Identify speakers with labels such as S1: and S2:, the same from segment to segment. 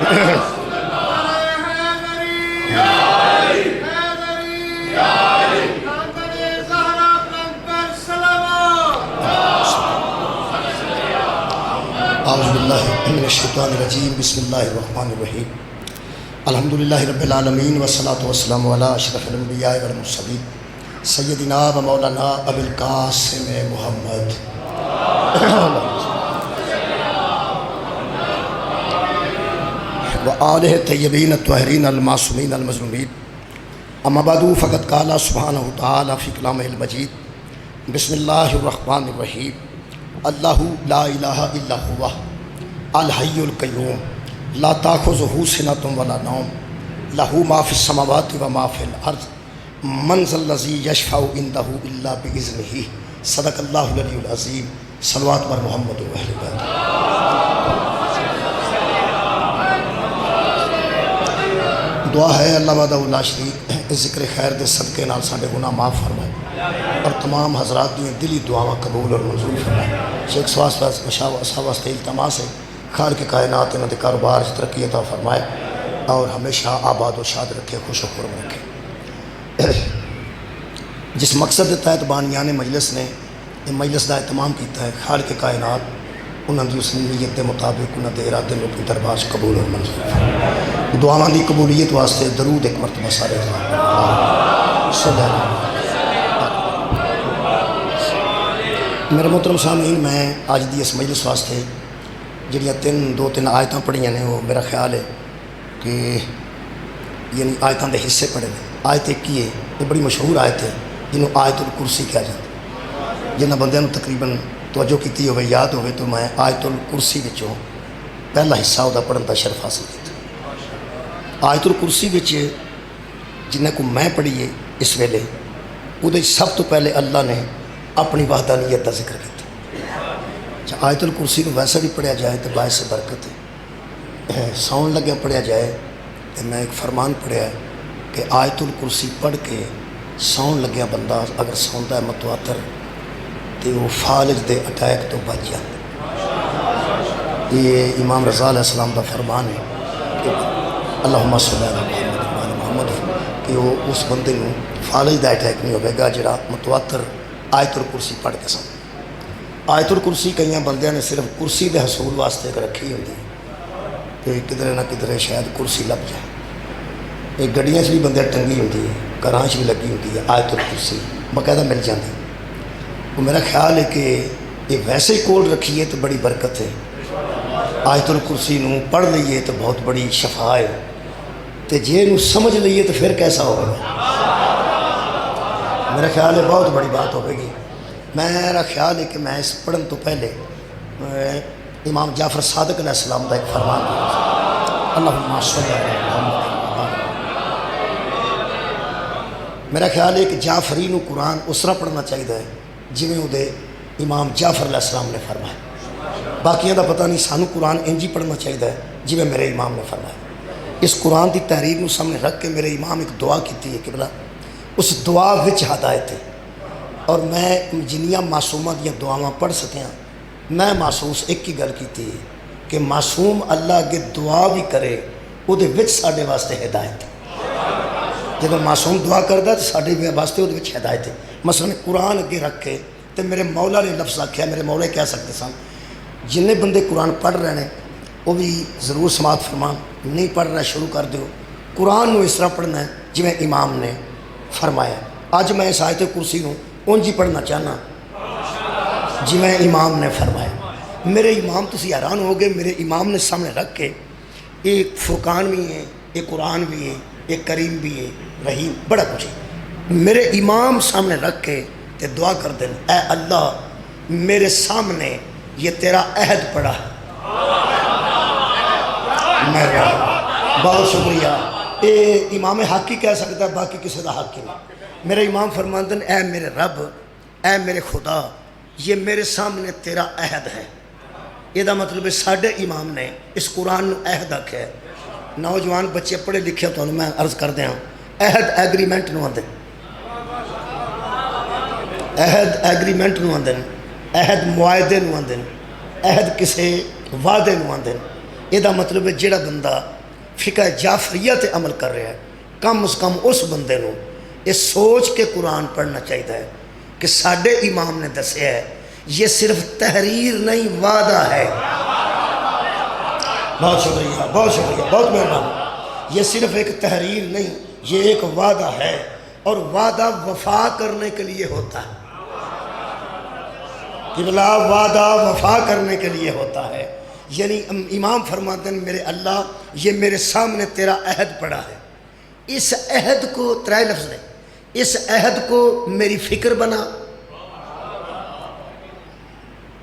S1: اعوذ باللہ من الشیطان الرجیم بسم اللہ الرحمن الرحیم الحمدللہ رب العالمین والصلاة والسلام علی اشرف الانبیاء والمرسلین سیدنا و مولانا ابی القاسم محمد و آلہ طیبین الطاہرین المعصومین المظلومین اما بعد فقد قال سبحانہ تعالی فی کلامہ المجید بسم اللہ الرحمن الرحیم اللہ لا الہ الا ہوا الحی القیوم لا تاخذہ سنۃ ولا نوم لہ ما فی السماوات و ما فی الارض من ذا الذی یشفع عندہ الا باذنہ صدق اللہ العلی العظیم صلوات بر محمد و اہل بیت۔ دعا ہے اللہ وحدہ لا شریک اس ذکر خیر دے صدقے نال ساڈے گناہ معاف فرمائے اور تمام حضرات دی دلی دعاواں قبول اور منظور فرمائے۔ شیخ سواس صاحب واسطے التماس ہے خالق کائنات انہاں دے کاروبار وچ ترقی عطا فرمائے اور ہمیشہ آباد و شاد رکھے، خوش و خرم رکھے۔ جس مقصد کے تحت بانیان مجلس نے یہ مجلس کا اہتمام کیتا ہے، خالق کائنات انہاں دی اس نیت کے مطابق انہاں دے ارادے میں اپنی دربار قبول اور منظور فرمائے۔ دعاواں دی قبولیت واسطے درود ایک مرتبہ سارے میرے محترم سامعین، میں آج دی اس مجلس واسطے جڑیاں دو تین آیتاں پڑھیاں نے وہ میرا خیال ہے کہ یعنی آیتاں دے حصے پڑھے نے۔ آیت ایک ہی ہے، یہ بڑی مشہور آیت ہے جنہوں آیت الکرسی کہا جاتا ہے۔ جنہاں بندیاں نوں تقریباً توجہ کیتی ہوئے یاد ہوئے تو میں آیت الکرسی وچوں پہلا حصہ وہ پڑھن کا شرف حاصل کیا۔ آیت الکرسی وچ جنہیں کو میں پڑھی ہے اس ویلے وہ سب تو پہلے اللہ نے اپنی وحدانیت کا ذکر کیا۔ آیت الکرسی کو ویسا بھی پڑھیا جائے تو باعث برکت ہے، سون لگیا پڑھیا جائے تو میں ایک فرمان پڑھیا ہے کہ آیت الکرسی پڑھ کے سون لگیا بندہ اگر سوندا ہے متواتر تو وہ فالج دے اٹیک تو بچ جاتا۔ یہ امام رضا علیہ السلام کا فرمان ہے کہ اللہم صلی علی محمد محمد کہ وہ اس بندے نوں فالج دا اٹیک نہیں ہوئے گا جڑا متواتر آیت الکرسی پڑھ کے سن۔ آیت الکرسی کئی بندیاں نے صرف کرسی دے حصول واسطے رکھی ہوتی کہ کدھر نہ کدھر شاید کرسی لب جائے۔ یہ گڈیاں بھی بندے ٹنگی ہوتی ہے، گھراں بھی لگی ہوتی ہے آیت الکرسی باقاعدہ مل جاتی۔ وہ میرا خیال ہے کہ یہ ویسے ہی کول رکھیے تو بڑی برکت ہے، آیت الکرسی نوں پڑھ لئیے تو بہت بڑی شفا ہے، تو جے نوں سمجھ لئیے تو پھر کیسا ہوگا؟ میرا خیال ہے بہت بڑی بات ہوگی گی۔ میرا خیال ہے کہ میں اس پڑھن تو پہلے امام جعفر صادق علیہ السلام کا ایک فرمان دیا، اللہم صلی علی محمد۔ میرا خیال ہے کہ جعفری نو قرآن اس طرح پڑھنا چاہیے جی وہ امام جعفر علیہ السلام نے فرمایا۔ باقیوں کا پتہ نہیں، سانو قرآن انجی پڑھنا چاہیے جی میرے امام نے فرمایا۔ اس قرآن کی تحریر نو سامنے رکھ کے میرے امام ایک دعا کی ہے کہ بلا اس دعا وچ ہدایت ہے، اور میں جنیاں معصومہ دیا دعاواں پڑھ سکیاں میں محسوس ایک ہی گل کی ہے کہ معصوم اللہ اگے دعا بھی کرے وہ ساڈے واسطے ہدایت ہے۔ جب معصوم دعا کرتا تو ساڈے واسطے وہ ہدایت ہے۔ مثلا قرآن اگے رکھ کے تو میرے مولا نے لفظ آکھیا، میرے مولا کہہ سکتے سن جن بندے قرآن پڑھ رہے ہیں وہ بھی ضرور سماعت فرمان، نہیں پڑھ رہا شروع کر دیو۔ قرآن نو اس طرح پڑھنا ہے جویں امام نے فرمایا۔ اج میں اس آیت کرسی نو اونج ہی پڑھنا چاہنا جی میں امام نے فرمایا۔ میرے امام تسی حیران ہو گئے، میرے امام نے سامنے رکھ کے ایک فرقان بھی ہے، ایک قرآن بھی ہے، ایک کریم بھی ہے، رحیم، بڑا کچھ ہے۔ میرے امام سامنے رکھ کے تے دعا کر دیں، اے اللہ میرے سامنے یہ تیرا عہد پڑا ہے۔ بہت شکریہ۔ اے امام حق ہی کہہ سکتا ہے، باقی کسی کا حق ہی نہیں۔ میرے امام فرماتے ہیں اے میرے رب، اے میرے خدا، یہ میرے سامنے تیرا عہد ہے۔ یہ دا مطلب ہے ساڈے امام نے اس قرآن نو عہد آکھیا ہے۔ نوجوان بچے پڑھے لکھے تو میں عرض کر دیا عہد ایگریمنٹ نو آندے، عہد ایگریمنٹ نو آندے، عہد معاہدے نو آندے، عہد کسے وعدے نو آندے۔ یہ دا مطلب ہے جڑا بندہ فقہ جعفریہ تے عمل کر رہا ہے، کم از کم اس بندے نو یہ سوچ کے قرآن پڑھنا چاہیے کہ ساڈے امام نے دسیا ہے یہ صرف تحریر نہیں وعدہ ہے۔ بہت شکریہ، بہت شکریہ، بہت مہربانی۔ یہ صرف ایک تحریر نہیں، یہ ایک وعدہ ہے، اور وعدہ وفا کرنے کے لیے ہوتا ہے۔ قبلہ وعدہ وفا کرنے کے لیے ہوتا ہے، یعنی امام فرماتے ہیں میرے اللہ یہ میرے سامنے تیرا عہد پڑا ہے، اس عہد کو، ترائے لفظ نے، اس عہد کو میری فکر بنا،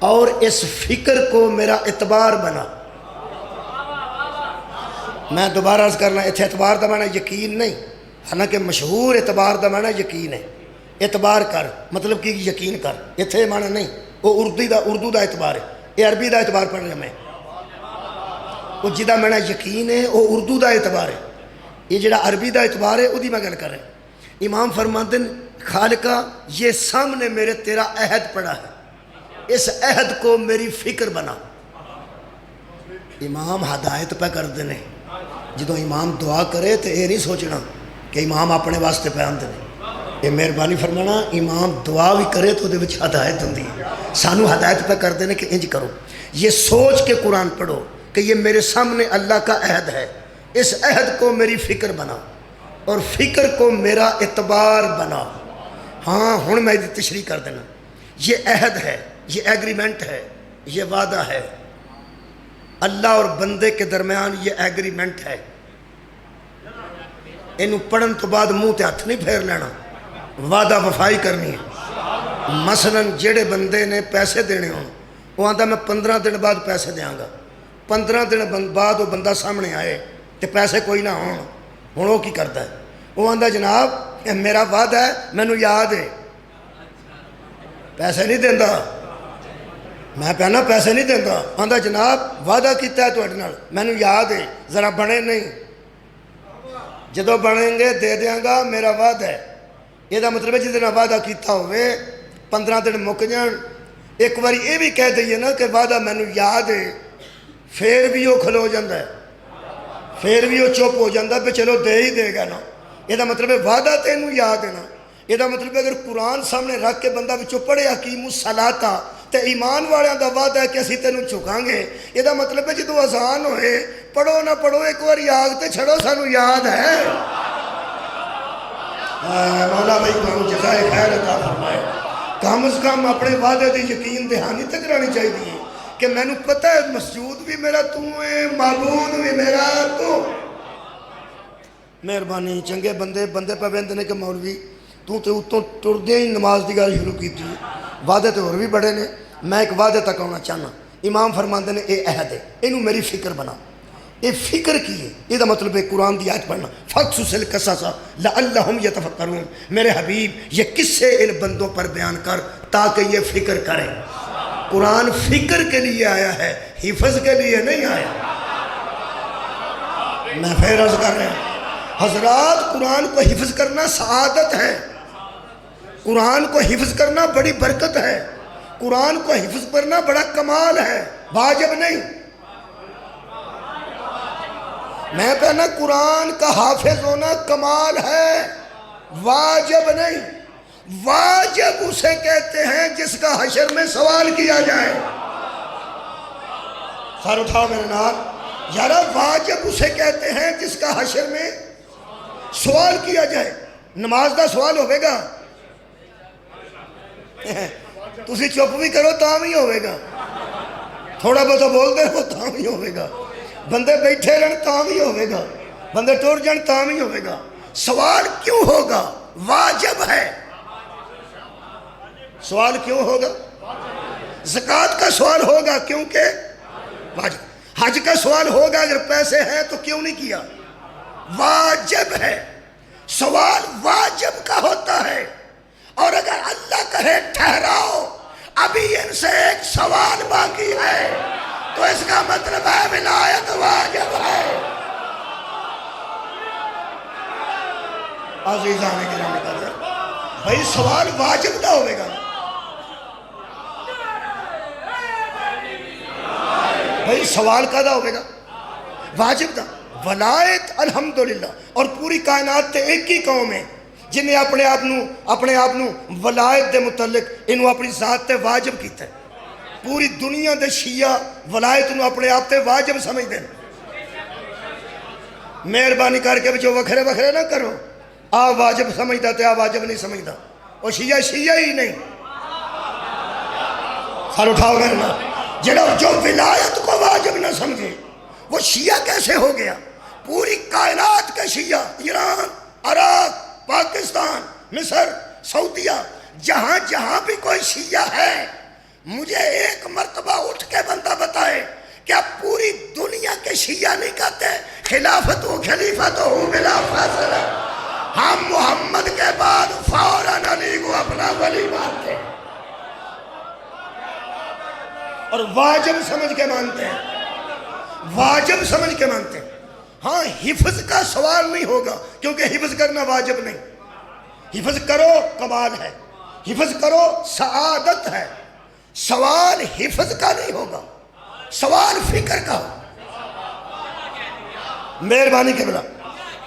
S1: اور اس فکر کو میرا اعتبار بنا۔ میں دوبارہ عرض کرنا، اتنے اعتبار دا معنی یقین نہیں، حالانکہ مشہور اعتبار دا معنی یقین ہے، اعتبار کر مطلب کہ یقین کر، اتنے معنی نہیں، وہ اردو دا اعتبار ہے، یہ عربی دا اعتبار پڑھ رہا میں، وہ جدا معنی یقین ہے وہ اردو دا اعتبار ہے، یہ جڑا عربی دا اعتبار ہے وہی میں گل کر رہا ہوں۔ امام فرماتے ہیں خالقہ یہ سامنے میرے تیرا عہد پڑا ہے، اس عہد کو میری فکر بنا۔ امام ہدایت پہ کر دینے، جدو امام دعا کرے تو یہ نہیں سوچنا کہ امام اپنے واسطے پہ آندے نے، یہ مہربانی فرمانا امام دعا بھی کرے تو دے وچ ہدایت ہوندی ہے، سانو ہدایت پہ کر دینے کہ انج کرو، یہ سوچ کے قرآن پڑھو کہ یہ میرے سامنے اللہ کا عہد ہے، اس عہد کو میری فکر بنا اور فکر کو میرا اعتبار بنا۔ ہاں ہن میں دی تشریح کر دینا، یہ عہد ہے، یہ ایگریمنٹ ہے، یہ وعدہ ہے، اللہ اور بندے کے درمیان یہ ایگریمنٹ ہے، انہوں پڑھن تو بعد منہ تے ہاتھ نہیں پھیر لینا، وعدہ وفائی کرنی ہے۔ مثلا جڑے بندے نے پیسے دینے ہوں وہ آتا میں 15 دن بعد پیسے دیاں گا، 15 دن بعد وہ بندہ سامنے آئے تو پیسے کوئی نہ ہوں وہ کی کرتا ہے، وہ آتا جناب میرا وعدہ ہے مینوں یاد ہے، پیسے نہیں دینا، میں پہنا پیسے نہیں دینا، آتا جناب وعدہ کیتا ہے تواڈے نال مینوں یاد ہے ذرا بنے نہیں، جدو بنیں گے دے دیاں گا میرا وعدہ ہے۔ یہ دا مطلب ہے جس دن وعدہ کیتا ہوئے 15 دن مک جان، ایک باری یہ بھی کہہ دئیے نا کہ وعدہ مینوں یاد ہے، پھر بھی وہ کھلو جاندہ ہے، پھر بھی وہ چپ ہو جاندہ ہے، پہ چلو دے ہی دے گا نا۔ یہ دا مطلب ہے وعدہ تینوں یاد ہے نا۔ یہ دا مطلب ہے اگر قرآن سامنے رکھ کے بندہ بچو پڑھے حکیم الصلاۃ تے ایمان والیاں دا وعدہ ہے کہ اسی تینوں چکاں گے، یہ دا مطلب ہے جدو اذان ہوئے پڑھو نہ پڑھو ایک بار یاد تے چھڑو سانو یاد ہے۔ مولا بھائی کو جزائے خیر عطا فرمائے، کم از کم اپنے وعدے دی یقین دہانی تک رہنی چاہیے کہ میں نے پتہ ہے مسجود بھی میرا تو ہے، معبود بھی میرا تو۔ مہربانی چنگے بندے پہ ویندے نے کہ مولوی تو اتوں ٹردے ہی نماز دی گل شروع کی تھی، وعدے تو اور بھی بڑے نے، میں ایک وعدے تک آنا چاہنا۔ امام فرماندے نے اے عہد ہے، اینو میری فکر بنا، یہ فکر کی ہے، یہ دا مطلب ہے قرآن دی آیت پڑھنا، فَقْصُصِ الْقَصَصَ لَعَلَّهُمْ يَتَفَكَّرُونَ، میرے حبیب یہ قصے ان بندوں پر بیان کر تاکہ یہ فکر کریں۔ قرآن فکر کے لیے آیا ہے، حفظ کے لیے نہیں آیا۔ میں پھر عرض کر رہا ہوں حضرات، قرآن کو حفظ کرنا سعادت ہے، قرآن کو حفظ کرنا بڑی برکت ہے، قرآن کو حفظ کرنا بڑا کمال ہے، واجب نہیں۔ میں کہنا قرآن کا حافظ ہونا کمال ہے، واجب نہیں۔ واجب اسے کہتے ہیں جس کا حشر میں سوال کیا جائے۔ سر اٹھاؤ میرے نال، یارا واجب اسے کہتے ہیں جس کا حشر میں سوال کیا جائے۔ نماز دا سوال ہوئے گا، تسی چپ بھی کرو تاں بھی ہوئے گا، تھوڑا بہت بول دے ہو تاں بھی ہوئے گا، بندے بیٹھے رہن تاں بھی ہوئے گا، بندے ٹور جان تاں بھی ہوئے گا۔ سوال کیوں ہوگا؟ واجب ہے۔ سوال کیوں ہوگا؟ زکوٰۃ کا سوال ہوگا کیونکہ واجب۔ حج کا سوال ہوگا اگر پیسے ہیں تو کیوں نہیں کیا؟ واجب ہے۔ سوال واجب کا ہوتا ہے، اور اگر اللہ کہے ٹھہراؤ ابھی ان سے ایک سوال باقی ہے تو اس کا مطلب ہے ولایت واجب ہے۔ عزیزان گرامی قدر، بھائی سوال واجب دا ہوئے گا، بھائی سوال کا دا ہوئے گا، واجب دا۔ ولایت الحمدللہ، اور پوری کائنات تے ایک ہی قوم ہے جنہیں اپنے آپ نو ولایت دے متعلق انہوں اپنی ذات تے واجب کیتا ہے۔ پوری دنیا دے شیعہ ولایت نو اپنے آپ تے واجب سمجھ دیں۔ مہربانی کر کے بچو وکھرے وکھرے نہ کرو، آ واجب سمجھدا تے آ واجب نہیں سمجھدا، وہ شیعہ ہی نہیں۔ سر اٹھاؤ گے نا، جو ولایت کو واجب نہ سمجھے وہ شیعہ کیسے ہو گیا؟ پوری کائنات کے شیعہ، ایران، عراق، پاکستان، مصر، سعودیہ، جہاں جہاں بھی کوئی شیعہ ہے، مجھے ایک مرتبہ اٹھ کے بندہ بتائے کیا پوری دنیا کے شیعہ نہیں کہتے خلافت و خلیفت ہو بلا فاصلہ، ہم محمد کے بعد فوراً علی کو اپنا ولی مانتے ہیں اور واجب سمجھ کے مانتے ہیں، واجب سمجھ کے مانتے ہیں۔ ہاں حفظ کا سوال نہیں ہوگا کیونکہ حفظ کرنا واجب نہیں، حفظ کرو کمال ہے، حفظ کرو سعادت ہے، سوال حفظ کا نہیں ہوگا، سوال فکر کا ہو۔ مہربانی کے بلا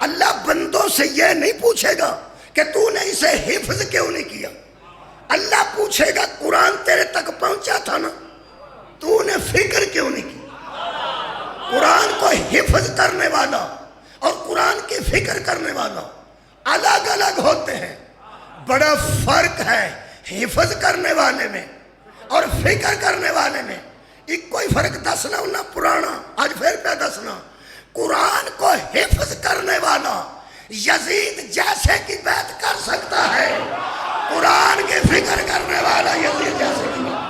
S1: اللہ بندوں سے یہ نہیں پوچھے گا کہ تو نے اسے حفظ کیوں نہیں کیا، اللہ پوچھے گا قرآن تیرے تک پہنچا تھا نا، تو نے فکر کیوں نہیں کی؟ قرآن کو حفظ کرنے والا اور قرآن کی فکر کرنے والا الگ الگ ہوتے ہیں، بڑا فرق ہے حفظ کرنے والے میں اور فکر کرنے والے میں۔ ایک کوئی فرق دسنا انہا پرانا، آج پھر پہ دسنا، قرآن کو حفظ کرنے والا یزید جیسے کی بیعت کر سکتا ہے، قرآن کی فکر کرنے والا یزید جیسے کی بیعت۔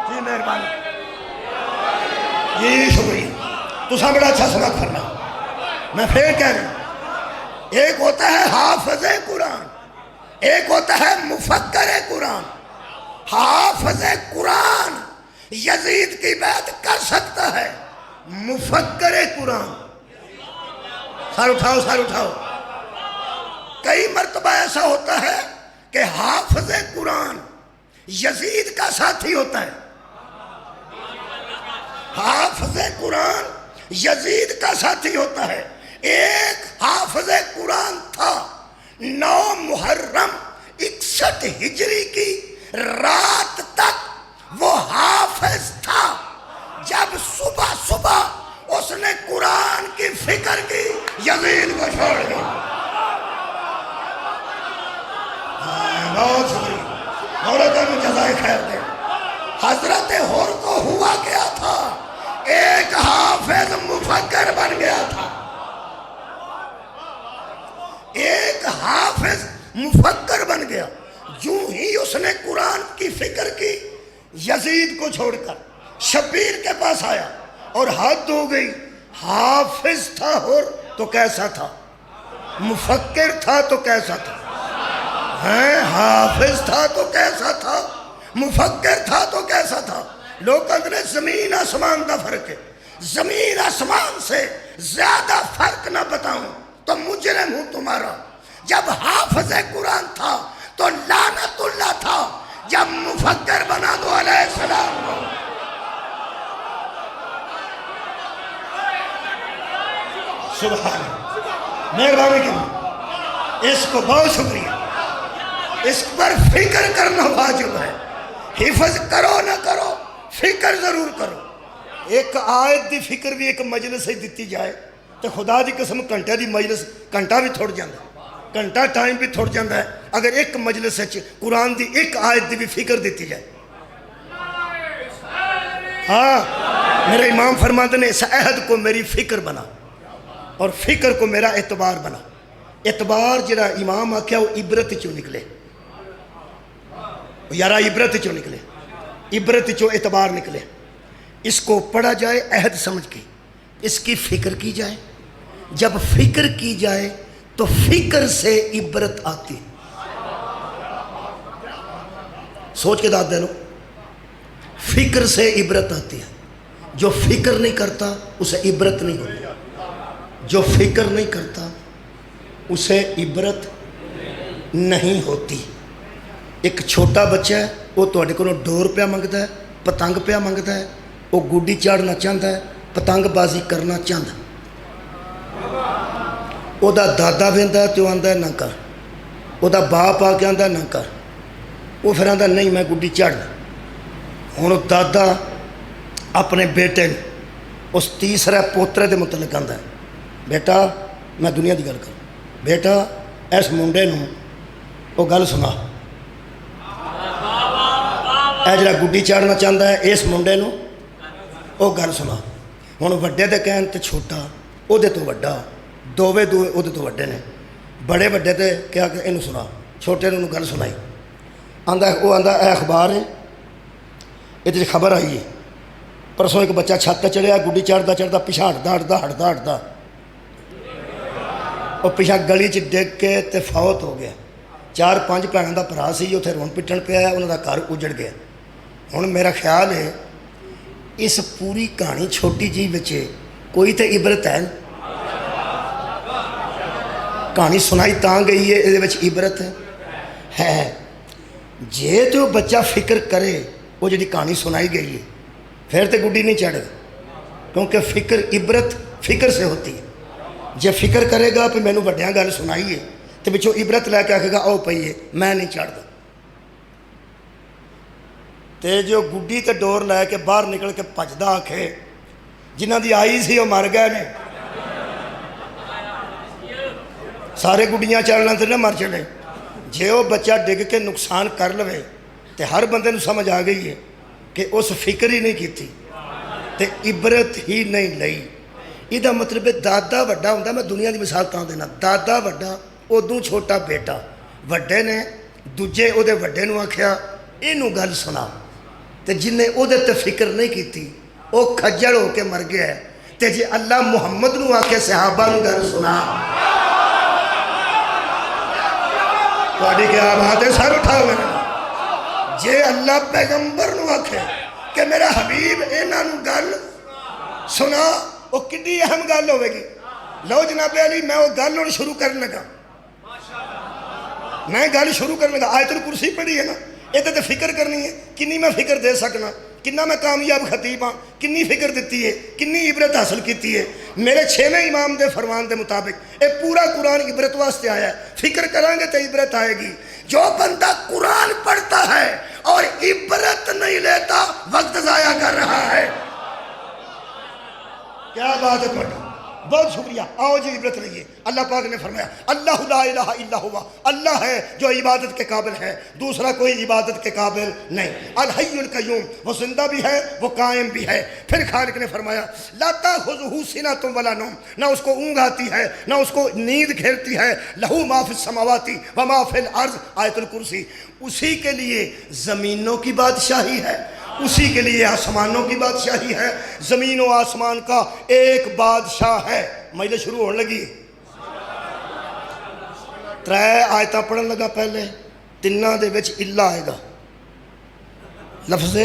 S1: جی مہربانی، جی شکریہ، تو سب بڑا اچھا سمجھ کرنا۔ میں پھر کہہ رہا ہوں، ایک ہوتا ہے حافظ قرآن، ایک ہوتا ہے مفکر قرآن۔ حافظ قرآن یزید کی بیعت کر سکتا ہے، مفکر قرآن سر اٹھاؤ سر اٹھاؤ۔ کئی مرتبہ ایسا ہوتا ہے کہ حافظ قرآن یزید کا ساتھی ہوتا ہے، حافظ قرآن یزید کا ساتھی ہوتا ہے۔ ایک حافظ قرآن تھا، 9 محرم 61 ہجری کی رات تک وہ حافظ تھا، جب صبح صبح اس نے قرآن کی فکر کی، یزید کو چھوڑ گیا۔ بہت شکریہ، مولا تعالیٰ جزائے خیر دے۔ حضرت حر کو ہوا کیا تھا؟ ایک حافظ مفکر بن گیا تھا، ایک حافظ مفکر بن گیا۔ جو ہی اس نے قرآن کی فکر کی، یزید کو چھوڑ کر شبیر کے پاس آیا اور حد ہو گئی۔ حافظ تھا حر تو کیسا تھا، مفکر تھا تو کیسا تھا، حافظ تھا تو کیسا تھا، مفکر تھا تو کیسا تھا۔ لوگ کہتے ہیں زمین آسمان کا فرق ہے، زمین آسمان سے زیادہ فرق نہ بتاؤں تو مجرم ہوں تمہارا۔ جب حافظ قرآن تھا تو لعنت اللہ تھا، جب مفکر بنا دو علیہ السلام کو۔ سبحان اللہ، مہربانی کی، اس کو بہت شکریہ، اس پر فکر کرنا واجب ہے۔ حفظ کرو نہ کرو، فکر ضرور کرو۔ ایک آیت دی فکر بھی ایک مجلس سے دیتی جائے تو خدا دی قسم گھنٹے دی مجلس گھنٹہ بھی تھوڑ جاندہ ہے، گھنٹہ ٹائم بھی تھوڑ جاندہ ہے اگر ایک مجلس سے قرآن دی ایک آیت دی بھی فکر دیتی جائے۔ ہاں میرے امام فرماتے ہیں اس عہد کو میری فکر بنا اور فکر کو میرا اعتبار بنا۔ اعتبار جڑا امام آکھیا وہ عبرت چوں نکلے، یارا عبرت چوں نکلے، عبرت چوں اعتبار نکلے۔ اس کو پڑھا جائے عہد سمجھ کے، اس کی فکر کی جائے، جب فکر کی جائے تو فکر سے عبرت آتی ہے۔ سوچ کے داد دے لو، فکر سے عبرت آتی ہے۔ جو فکر نہیں کرتا اسے عبرت نہیں ہوتی، جو فکر نہیں کرتا اسے عبرت نہیں ہوتی۔ ایک چھوٹا بچہ ہے وہ تواڈے کولوں ڈور پیا منگدا ہے، پتنگ پیا منگدا ہے، وہ گڈی چڑھنا چاہتا ہے، پتنگ بازی کرنا چاہتا، وہ دادا وہدا تو آتا نہ کر، وہ باپ آ کے آتا نہ کر، وہ پھر آتا نہیں میں گڈی چڑھ۔ ہوں دادا اپنے بیٹے اس تیسرے پوترے کے متعلق آتا ہے، بیٹا میں دنیا کی گل کر، بیٹا اس منڈے نوں وہ گل سنا، اے جڑا گڈی چڑھنا چاہتا ہے اس منڈے نوں وہ گل سنا۔ ہوں وڈے دے کہن تے چھوٹا وہ تو وڈا، دوویں وہ تو وڈے نے، بڑے وڈے تے کیا کہ یہ سنا، چھوٹے نے گل سنائی، آندا وہ آندا اے اخبار ہے یہ خبر آئی ہے پرسوں ایک بچہ چھت تے چڑھیا، گڈی چڑھتا چڑھتا پیچھا ہٹتا وہ پیچھا گلی چ ڈگ کے تے فوت ہو گیا۔ 4-5 بھینوں کا بھرا سی اتنے رون پٹن پیا، انہوں کا گھر اجڑ گیا۔ ہوں میرا خیال ہے اس پوری کہانی چھوٹی جی بچے کوئی تو عبرت ہے، کہانی سنائی تاں گئی ہے یہ عبرت ہے۔ جے تو بچہ فکر کرے وہ جی کہانی سنائی گئی ہے پھر تو گڈی نہیں چڑھے گا، کیونکہ فکر عبرت فکر سے ہوتی ہے۔ جے فکر کرے گا کہ مینوں وڈیاں گل سنائی ہے تو پچھوں عبرت لے کے آکھے گا آؤ پئی ہے میں نہیں چڑھتا، تے جو گڈی تے ڈور لے کے باہر نکل کے بھجدا آکھے جنہ دی آئی سی وہ مر گئے نے، سارے گڈیاں چڑھنا تے نہ مر چلے۔ جے وہ بچہ ڈگ کے نقصان کر لوے تے ہر بندے نوں سمجھ آ گئی ہے کہ اس فکر ہی نہیں کیتی تے عبرت ہی نہیں لئی۔ یہ مطلب ہے دادا وڈا ہوندا، میں دنیا دی مثال تاں دینا، دادا وڈا ادوں چھوٹا بیٹا، وڈے نے دوجے او دے وڈے نوں آکھیا اینوں گل سنا، تے جن نے او دے تے فکر نہیں کیتی او کھجڑ ہو کے مر گیا ہے۔ تے جے اللہ محمد نوں آکھے صحابہ نوں گل سنا، تہاڈی کیا بات ہے؟ سر اٹھاؤ میرے، جے اللہ پیغمبر نوں آکھے کہ میرا حبیب انہاں نوں گل سنا، وہ کتنی اہم گل ہوئے گی۔ لو جناب علی میں وہ گل ہوں شروع کرنے لگا، میں گل شروع کرنے لگا، آیت الکرسی پڑھی ہے نا، یہ تو فکر کرنی ہے، کنی میں فکر دے سکنا، کنا میں کامیاب خطیب ہاں، کنی فکر دیتی ہے، کنی عبرت حاصل کیتی ہے۔ میرے 6ویں امام دے فرمان دے مطابق یہ پورا قرآن عبرت واسطے آیا ہے، فکر کریں گے تو عبرت آئے گی۔ جو بندہ قرآن پڑھتا ہے اور عبرت نہیں لیتا وقت ضائع کر رہا ہے۔ کیا بات ہے تمہاری، بہت شکریہ، آؤ جی عبرت لئیے۔ اللہ پاک نے فرمایا اللہ لا الہ الا ہوا، اللہ ہے جو عبادت کے قابل ہے، دوسرا کوئی عبادت کے قابل نہیں۔ الحی القیوم، وہ زندہ بھی ہے وہ قائم بھی ہے۔ پھر خالق نے فرمایا لا تاخذہ سنۃ ولا نوم، نہ اس کو اونگ آتی ہے نہ اس کو نیند گھیرتی ہے، لہو ما فی السماوات و ما فی الارض، آیت الکرسی، اسی کے لیے زمینوں کی بادشاہی ہے، اسی کے لیے آسمانوں کی بادشاہی ہے۔ زمین و آسمان کا ایک بادشاہ ہے۔ مجلے شروع ہونے لگی، 3 آیتاں پڑھن لگا، پہلے تنہاں دے وچ الا آئے گا، لفظ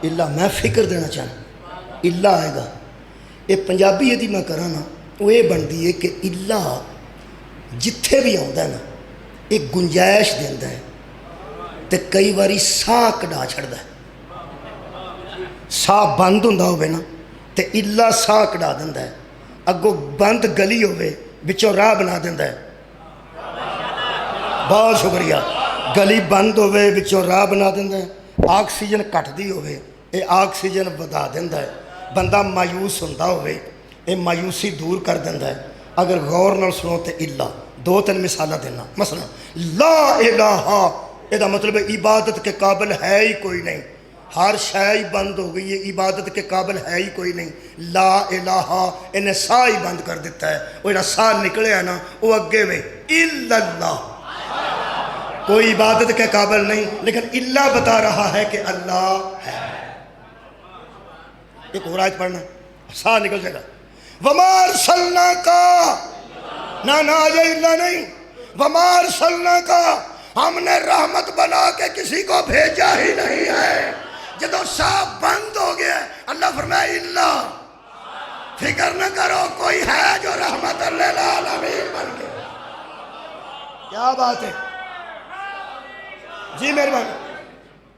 S1: الا، میں فکر دینا چاہنا الا آئے گا۔ یہ پنجابی یہ میں کراں نا وہ یہ بنتی ہے کہ الا جتھے بھی آتا ہے نا ایک گنجائش دینا ہے، تے کئی باری ساہ کڈا چھڑدا ہے، ساہ بند ہوندہ ہوئے نا تے الا ساہ کڈا دیندہ ہے، اگو بند گلی ہوئے بچوں راہ بنا دیندہ ہے۔ بہت شکریہ، گلی بند ہوئے بچوں راہ بنا دیندہ ہے، آکسیجن کٹ دی ہوئے یہ آکسیجن بدا دیندہ ہے، بندہ مایوس ہوندہ ہوئے یہ مایوسی دور کر دیندہ ہے۔ اگر غور نہ سنو تے الا 2-3 مثالہ دینا، مثلا لا الہ، یہ مطلب عبادت کے قابل ہے ہی کوئی نہیں، ہر شے بند ہو گئی ہے، عبادت کے قابل ہے ہی کوئی نہیں۔ لا الہ انہیں ساہ ہی بند کر دیتا ہے، وہ جہاں ساہ نکلے ہے نا وہ اگے وے الا اللہ، کوئی عبادت کے قابل نہیں، لیکن اللہ بتا رہا ہے کہ اللہ ہے۔ ایک اور آیت پڑھنا ساہ نکل جائے گا، وَمَا أَرْسَلْنَاكَ، نہ آجے اللہ نہیں، وَمَا أَرْسَلْنَاكَ، ہم نے رحمت بنا کے کسی کو بھیجا ہی نہیں ہے۔ جدو ساہ بند ہو گیا اللہ فرمائے اللہ، فکر نہ کرو کوئی ہے جو رحمت للعالمین بن کے۔ کیا بات ہے جی، مہربانی۔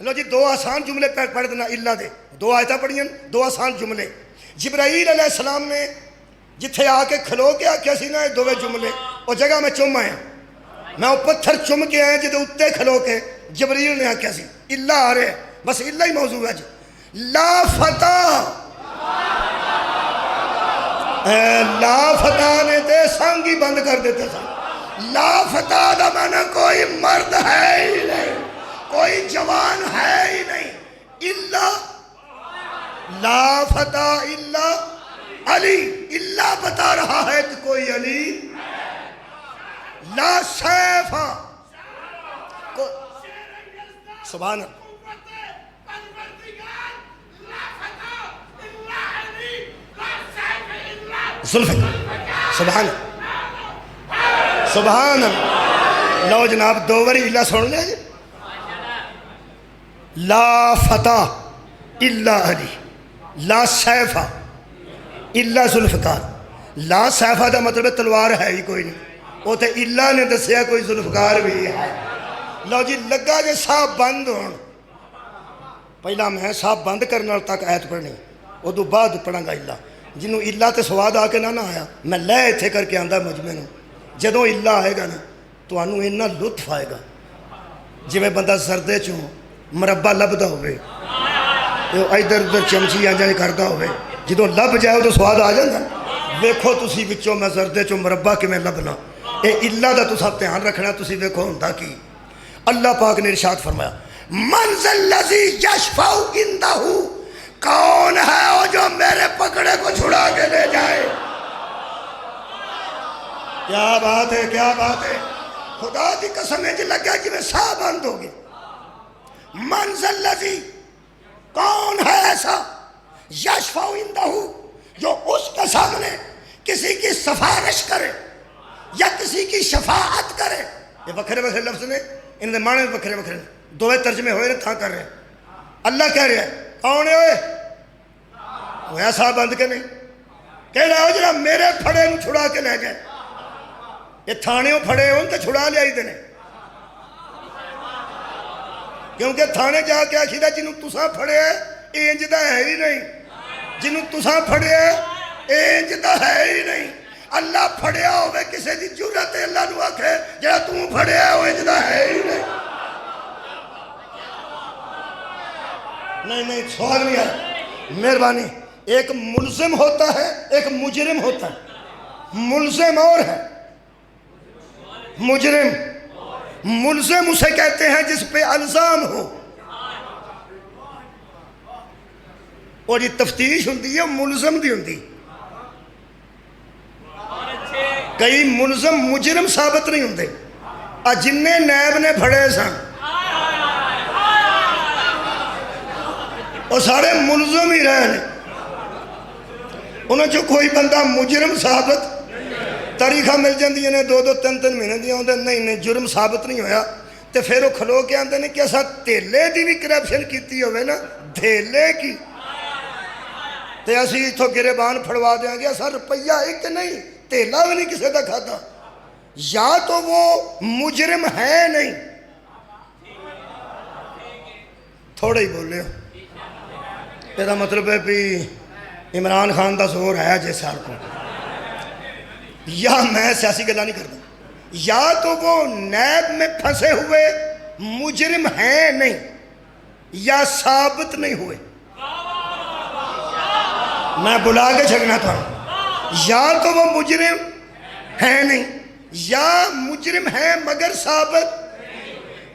S1: لو جی 2 آسان جملے پڑھ دینا اللہ دے، 2 آیتیں پڑھیں 2 آسان جملے۔ جبرائیل علیہ السلام نے جتھے آ کے کھلو کے آکھیا سی نا یہ دوویں جملے وہ جگہ میں چم آیا میں وہ پتھر چم کے آیا جدے اتنے کھلو کے جبرائیل نے آکھیا سی اللہ آ رہے بس اللہ ہی موضوع ہے جی لا فتح لا فتح نے تے سانگ ہی بند کر دیتے سن لا فتح دا معنی کوئی مرد ہے ہی نہیں کوئی جوان ہے ہی نہیں اللہ لا فتح اللہ علی اللہ بتا رہا ہے کہ کوئی علی لا سیفہ سبحان اللہ سبحان سبحان لو جناب دو باری اللہ سن لیا جی لا فتح الا علی لا سیفہ الا ذوالفقار لا سیفہ دا مطلب تلوار ہے ہی کوئی نہیں وہ تے اللہ نے دسیا کوئی ذوالفقار بھی ہے لو جی لگا جے صاحب بند ہون پہلا میں صاحب بند کرنے تک آیت پڑھنی ادو بعد پڑھاں گا اللہ جنہوں اللہ تے سواد آ کے نہ آیا میں لے اتھے کر کے آندہ مجمع نوں جدوں اللہ آئے گا نا تو انہوں اتنا لطف آئے گا جی میں بندہ سردے چوں مربع لبدا ہوئے ادھر ادھر چمچی آجا کرتا ہوئے جدوں لب جائے تو سواد آ جاندہ ویکھو تسی وچوں میں سردے چوں مربع کے میں لبنا اے اللہ دا تسا دھیان رکھنا تسی ویکھو ہوندا کی اللہ پاک نے ارشاد فرمایا من ذا الذی یشفع عندہ کون ہے وہ جو میرے پکڑے کو چھڑا کے لے جائے کیا بات ہے کیا بات ہے خدا کی قسم ہے جی لگا جی میں ساہ بند ہوگی من ذا الذی کون ہے ایسا یشفع عندہ جو اس کے سامنے کسی کی سفارش کرے یا کسی کی شفاعت کرے یہ بکھرے بکھرے لفظ نے ان دے معنی بکھرے بکھرے دوے ترجمے ہوئے نے تھا کر رہے ہیں اللہ کہہ رہے ہیں کون ہے ہوئے ہویا صاحب بند کے نہیں کہہ رہا ہو جنہا میرے پھڑے نو چھڑا کے لے گئے یہ تھانے ہو پھڑے ہوں تو چھڑا لے آئی دینے کیونکہ تھانے جا کے آخیدہ جنہوں تساں پھڑے ہے انجدہ ہے ہی نہیں جنہوں تساں پھڑے ہے انجدہ ہے ہی نہیں اللہ پھڑیا ہوئے کسے دی جرت ہے اللہ نو آکھے جہاں تم پھڑیا ہے وہ انجدہ ہے ہی نہیں سوال نہیں ہے مہربانی ایک ملزم ہوتا ہے ایک مجرم ہوتا ہے ملزم اور ہے مجرم ملزم اسے کہتے ہیں جس پہ الزام ہو اور یہ تفتیش ہوتی ہے ملزم دی ہوتی کئی ملزم مجرم ثابت نہیں ہوتے جننے نیب نے پھڑے سن اور سارے ملزم ہی رہے ہیں انہوں جو کوئی بندہ مجرم ثابت تاریخہ مل جاندی ہیں دو تین مہینے دیا ہوندے نہیں جرم ثابت نہیں ہویا تے پھر وہ کھلو کے آندے نے کہ ایسا تیلے دی بھی کرپشن کیتی ہوئے نا دھیلے کی تے اسی تو گریبان پھڑوا دیا گیا ایسا روپیہ ایک نہیں تیلہ بھی نہیں کسے دا کھاتا یا تو وہ مجرم ہے نہیں تھوڑے ہی بولے ہو میرا مطلب ہے بھی عمران خان دا زور ہے جیسے سال کو یا میں سیاسی گلا نہیں کرتا یا تو وہ نیب میں پھنسے ہوئے مجرم ہیں نہیں یا ثابت نہیں ہوئے میں بلا کے چھکنا تھا یا تو وہ مجرم ہیں نہیں یا مجرم ہیں مگر ثابت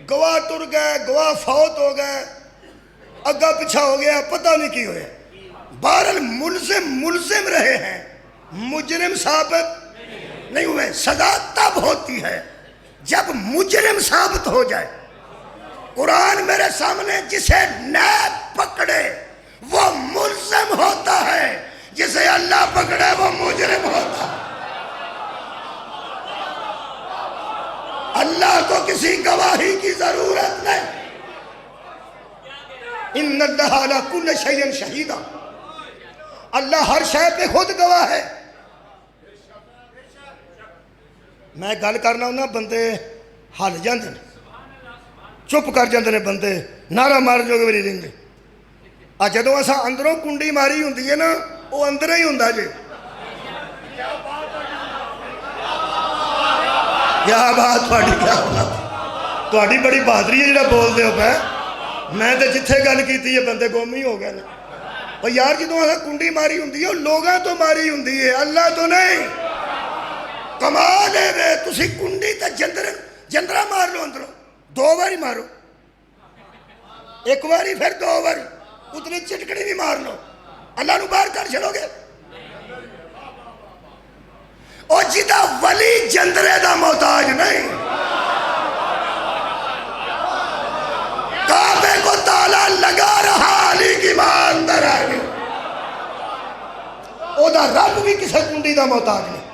S1: گواہ ٹر گئے گواہ فوت ہو گئے اگا پیچھا ہو گیا پتہ نہیں کی ہوئے بہرحال ملزم رہے ہیں مجرم ثابت نہیں ہوئے سزا تب ہوتی ہے جب مجرم ثابت ہو جائے قرآن میرے سامنے جسے نیب پکڑے وہ ملزم ہوتا ہے جسے اللہ پکڑے وہ مجرم ہوتا ہے اللہ کو کسی گواہی کی ضرورت نہیں ان اللہ علی کل شیء شہید اللہ ہر شے پہ خود گواہ ہے میں گل کرنا ہوں نا بندے ہل جاندے چپ کر جاندے نے بندے نعرہ مار جو بھی نہیں رہندے جدوں اساں اندروں کنڈی ماری ہوندی ہے نا وہ اندر ہی ہوں جی کیا بات تھوڑی کیا بات تھوڑی بڑی بہادری ہے جڑا بولتے ہو پہ میں تو جتھے گل کی ہے بندے گم ہی ہو گئے اور یار جدوں اصل کنڈی ماری ہوں وہ لوگوں تو ماری ہوں اللہ تو نہیں کمال ہے وے تسی کنڈی تے جندرا مار لو اندروں 2 باری مارو 1 باری پھر 2 باری اتنی چٹکڑی بھی مار لو اللہ نو باہر کر چلو گے اور جدا ولی جندرے دا محتاج نہیں کعبے کو تالا لگا رہا علی کی ماں اندر آئے او دا رب بھی کسے کنڈی دا محتاج نہیں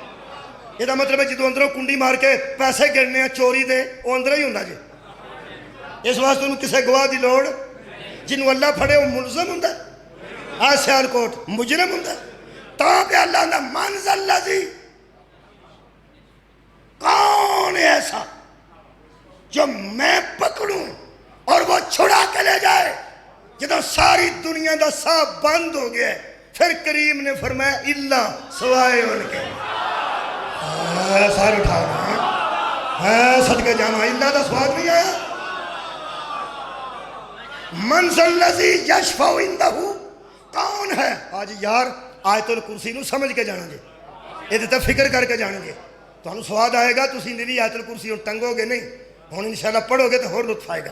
S1: یہ دا مطلب ہے جدو اندروں کنڈی مار کے پیسے گرنے ہیں چوری دے وہ اندر ہی ہوں جی اس واسطے انہوں کسے گواہ دی لوڑ جنہوں اللہ پھڑے وہ ملزم ہوں سیال کوٹ مجرم ہوں تا کہ اللہ نے منزل لذی کون ہے ایسا جو میں پکڑوں اور وہ چھڑا کے لے جائے جدو ساری دنیا دا سا بند ہو گیا پھر کریم نے فرمایا اللہ سوائے ان کے سارے اٹھا رہے ہیں صدقے جانا اللہ دا سواد نہیں آیا منزل لذی یشفع عندہ کون ہے آج یار آیت الکرسی نو سمجھ کے جانا گے یہ دیتا فکر کر کے جانا گے تو ہم سواد آئے گا تو اسی نیری آیت الکرسی اور ٹنگو گے نہیں ہون انشاءاللہ پڑھو گے تو اور لطف آئے گا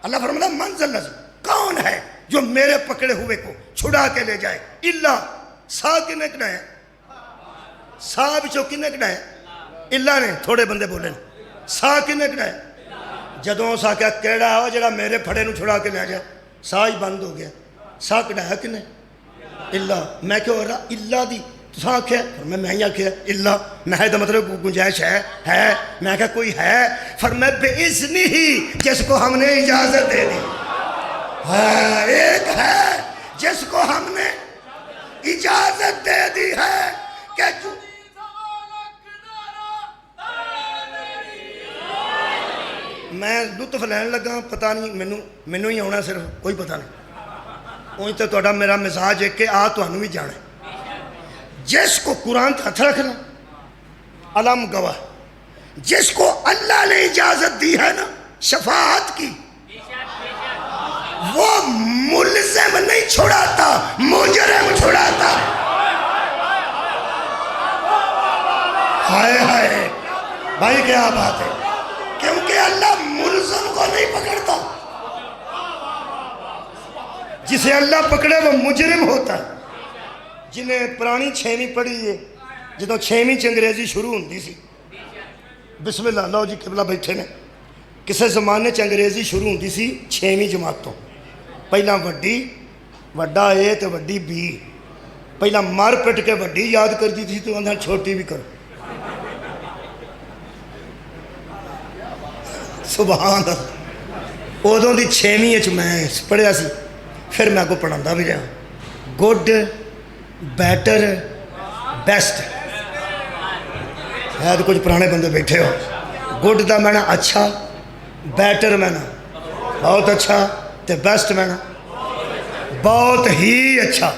S1: اللہ فرماتا منزل لذی کون ہے جو میرے پکڑے ہوئے کو چھڑا کے لے جائے اللہ سا کنے کنا ہے سا بچو کنے کنا ہے اللہ نے تھوڑے بندے بولے سا کنے کنا ہے جدوں سا کیا کیڑا ہو جڑا میرے پھڑے نو چھڑا کے لے جائے سا ہی بند ہو گیا سا کنا ہے کنے اللہ میں کیوں ہو رہا اللہ دی تو سا آکھیا میں ہی آکھیا اللہ میں دا مطلب گنجائش ہے میں کہا کوئی ہے فرمایا بے اذنی ہی جس کو ہم نے اجازت دے دی ایک ہے جس کو ہم نے اجازت دے دی ہے کہ میں لطف لین لگا پتہ نہیں مینوں ہی آنا صرف کوئی پتہ نہیں اونج تو تہاڈا میرا مزاج ہے کہ تہانوں بھی جانا جس کو قرآن تے ہاتھ رکھنا علم گواہ جس کو اللہ نے اجازت دی ہے نا شفاعت کی وہ ملزم نہیں چھڑاتا مجرم چھڑاتا ہائے ہائے بھائی کیا بات ہے کیونکہ اللہ ملزم کو نہیں پکڑتا جسے اللہ پکڑے وہ مجرم ہوتا ہے جنہیں پرانی 6ویں پڑھی ہے جدوں 6ویں انگریزی شروع ہوندی سی بسم اللہ لو جی قبلہ بیٹھے نے کسے زمانے انگریزی شروع ہوندی سی 6ویں جماعت تو پہلا وڈا اے تے وڈی بی پہلا مار پٹ کے وڈی یاد کر دی تھی تو اندھا چھوٹی بھی کرو سبحان اللہ ادوں دی 6ویں میں پڑھیا سی پھر میں کو پڑھاتا بھی رہا گڈ بیٹر بیسٹ ہے تو کچھ پرانے بندے بیٹھے ہو گڈ دا میں نا اچھا بیٹر میں نا بہت اچھا تے بیسٹ میں نا بہت ہی اچھا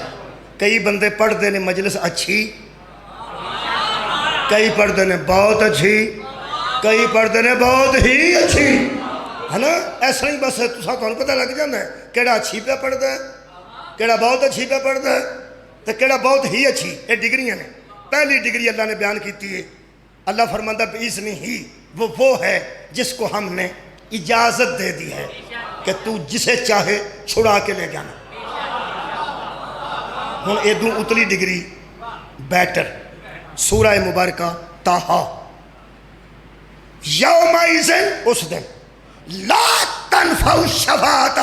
S1: کئی بندے پڑھتے ہیں مجلس اچھی کئی پڑھتے ہیں بہت اچھی کئی پڑھتے ہیں بہت ہی اچھی ہے نا ایسا ہی بس تمہیں پتہ لگ جانا ہے کیڑا اچھی پہ پڑھتا ہے کیڑا بہت اچھی پہ پڑھتا ہے تو کیڑا بہت ہی اچھی یہ ڈگریاں نے پہلی ڈگری اللہ نے بیان کی ہے اللہ فرماندہ بِإِذْنِهِ ہی وہ ہے جس کو ہم نے اجازت دے دی ہے کہ تو جسے چاہے چھڑا کے لے جانا ہوں ادو اتلی ڈگری بیٹر سورہ مبارکہ طٰہٰ یومئذ اس دن لا تنفع الشفاعۃ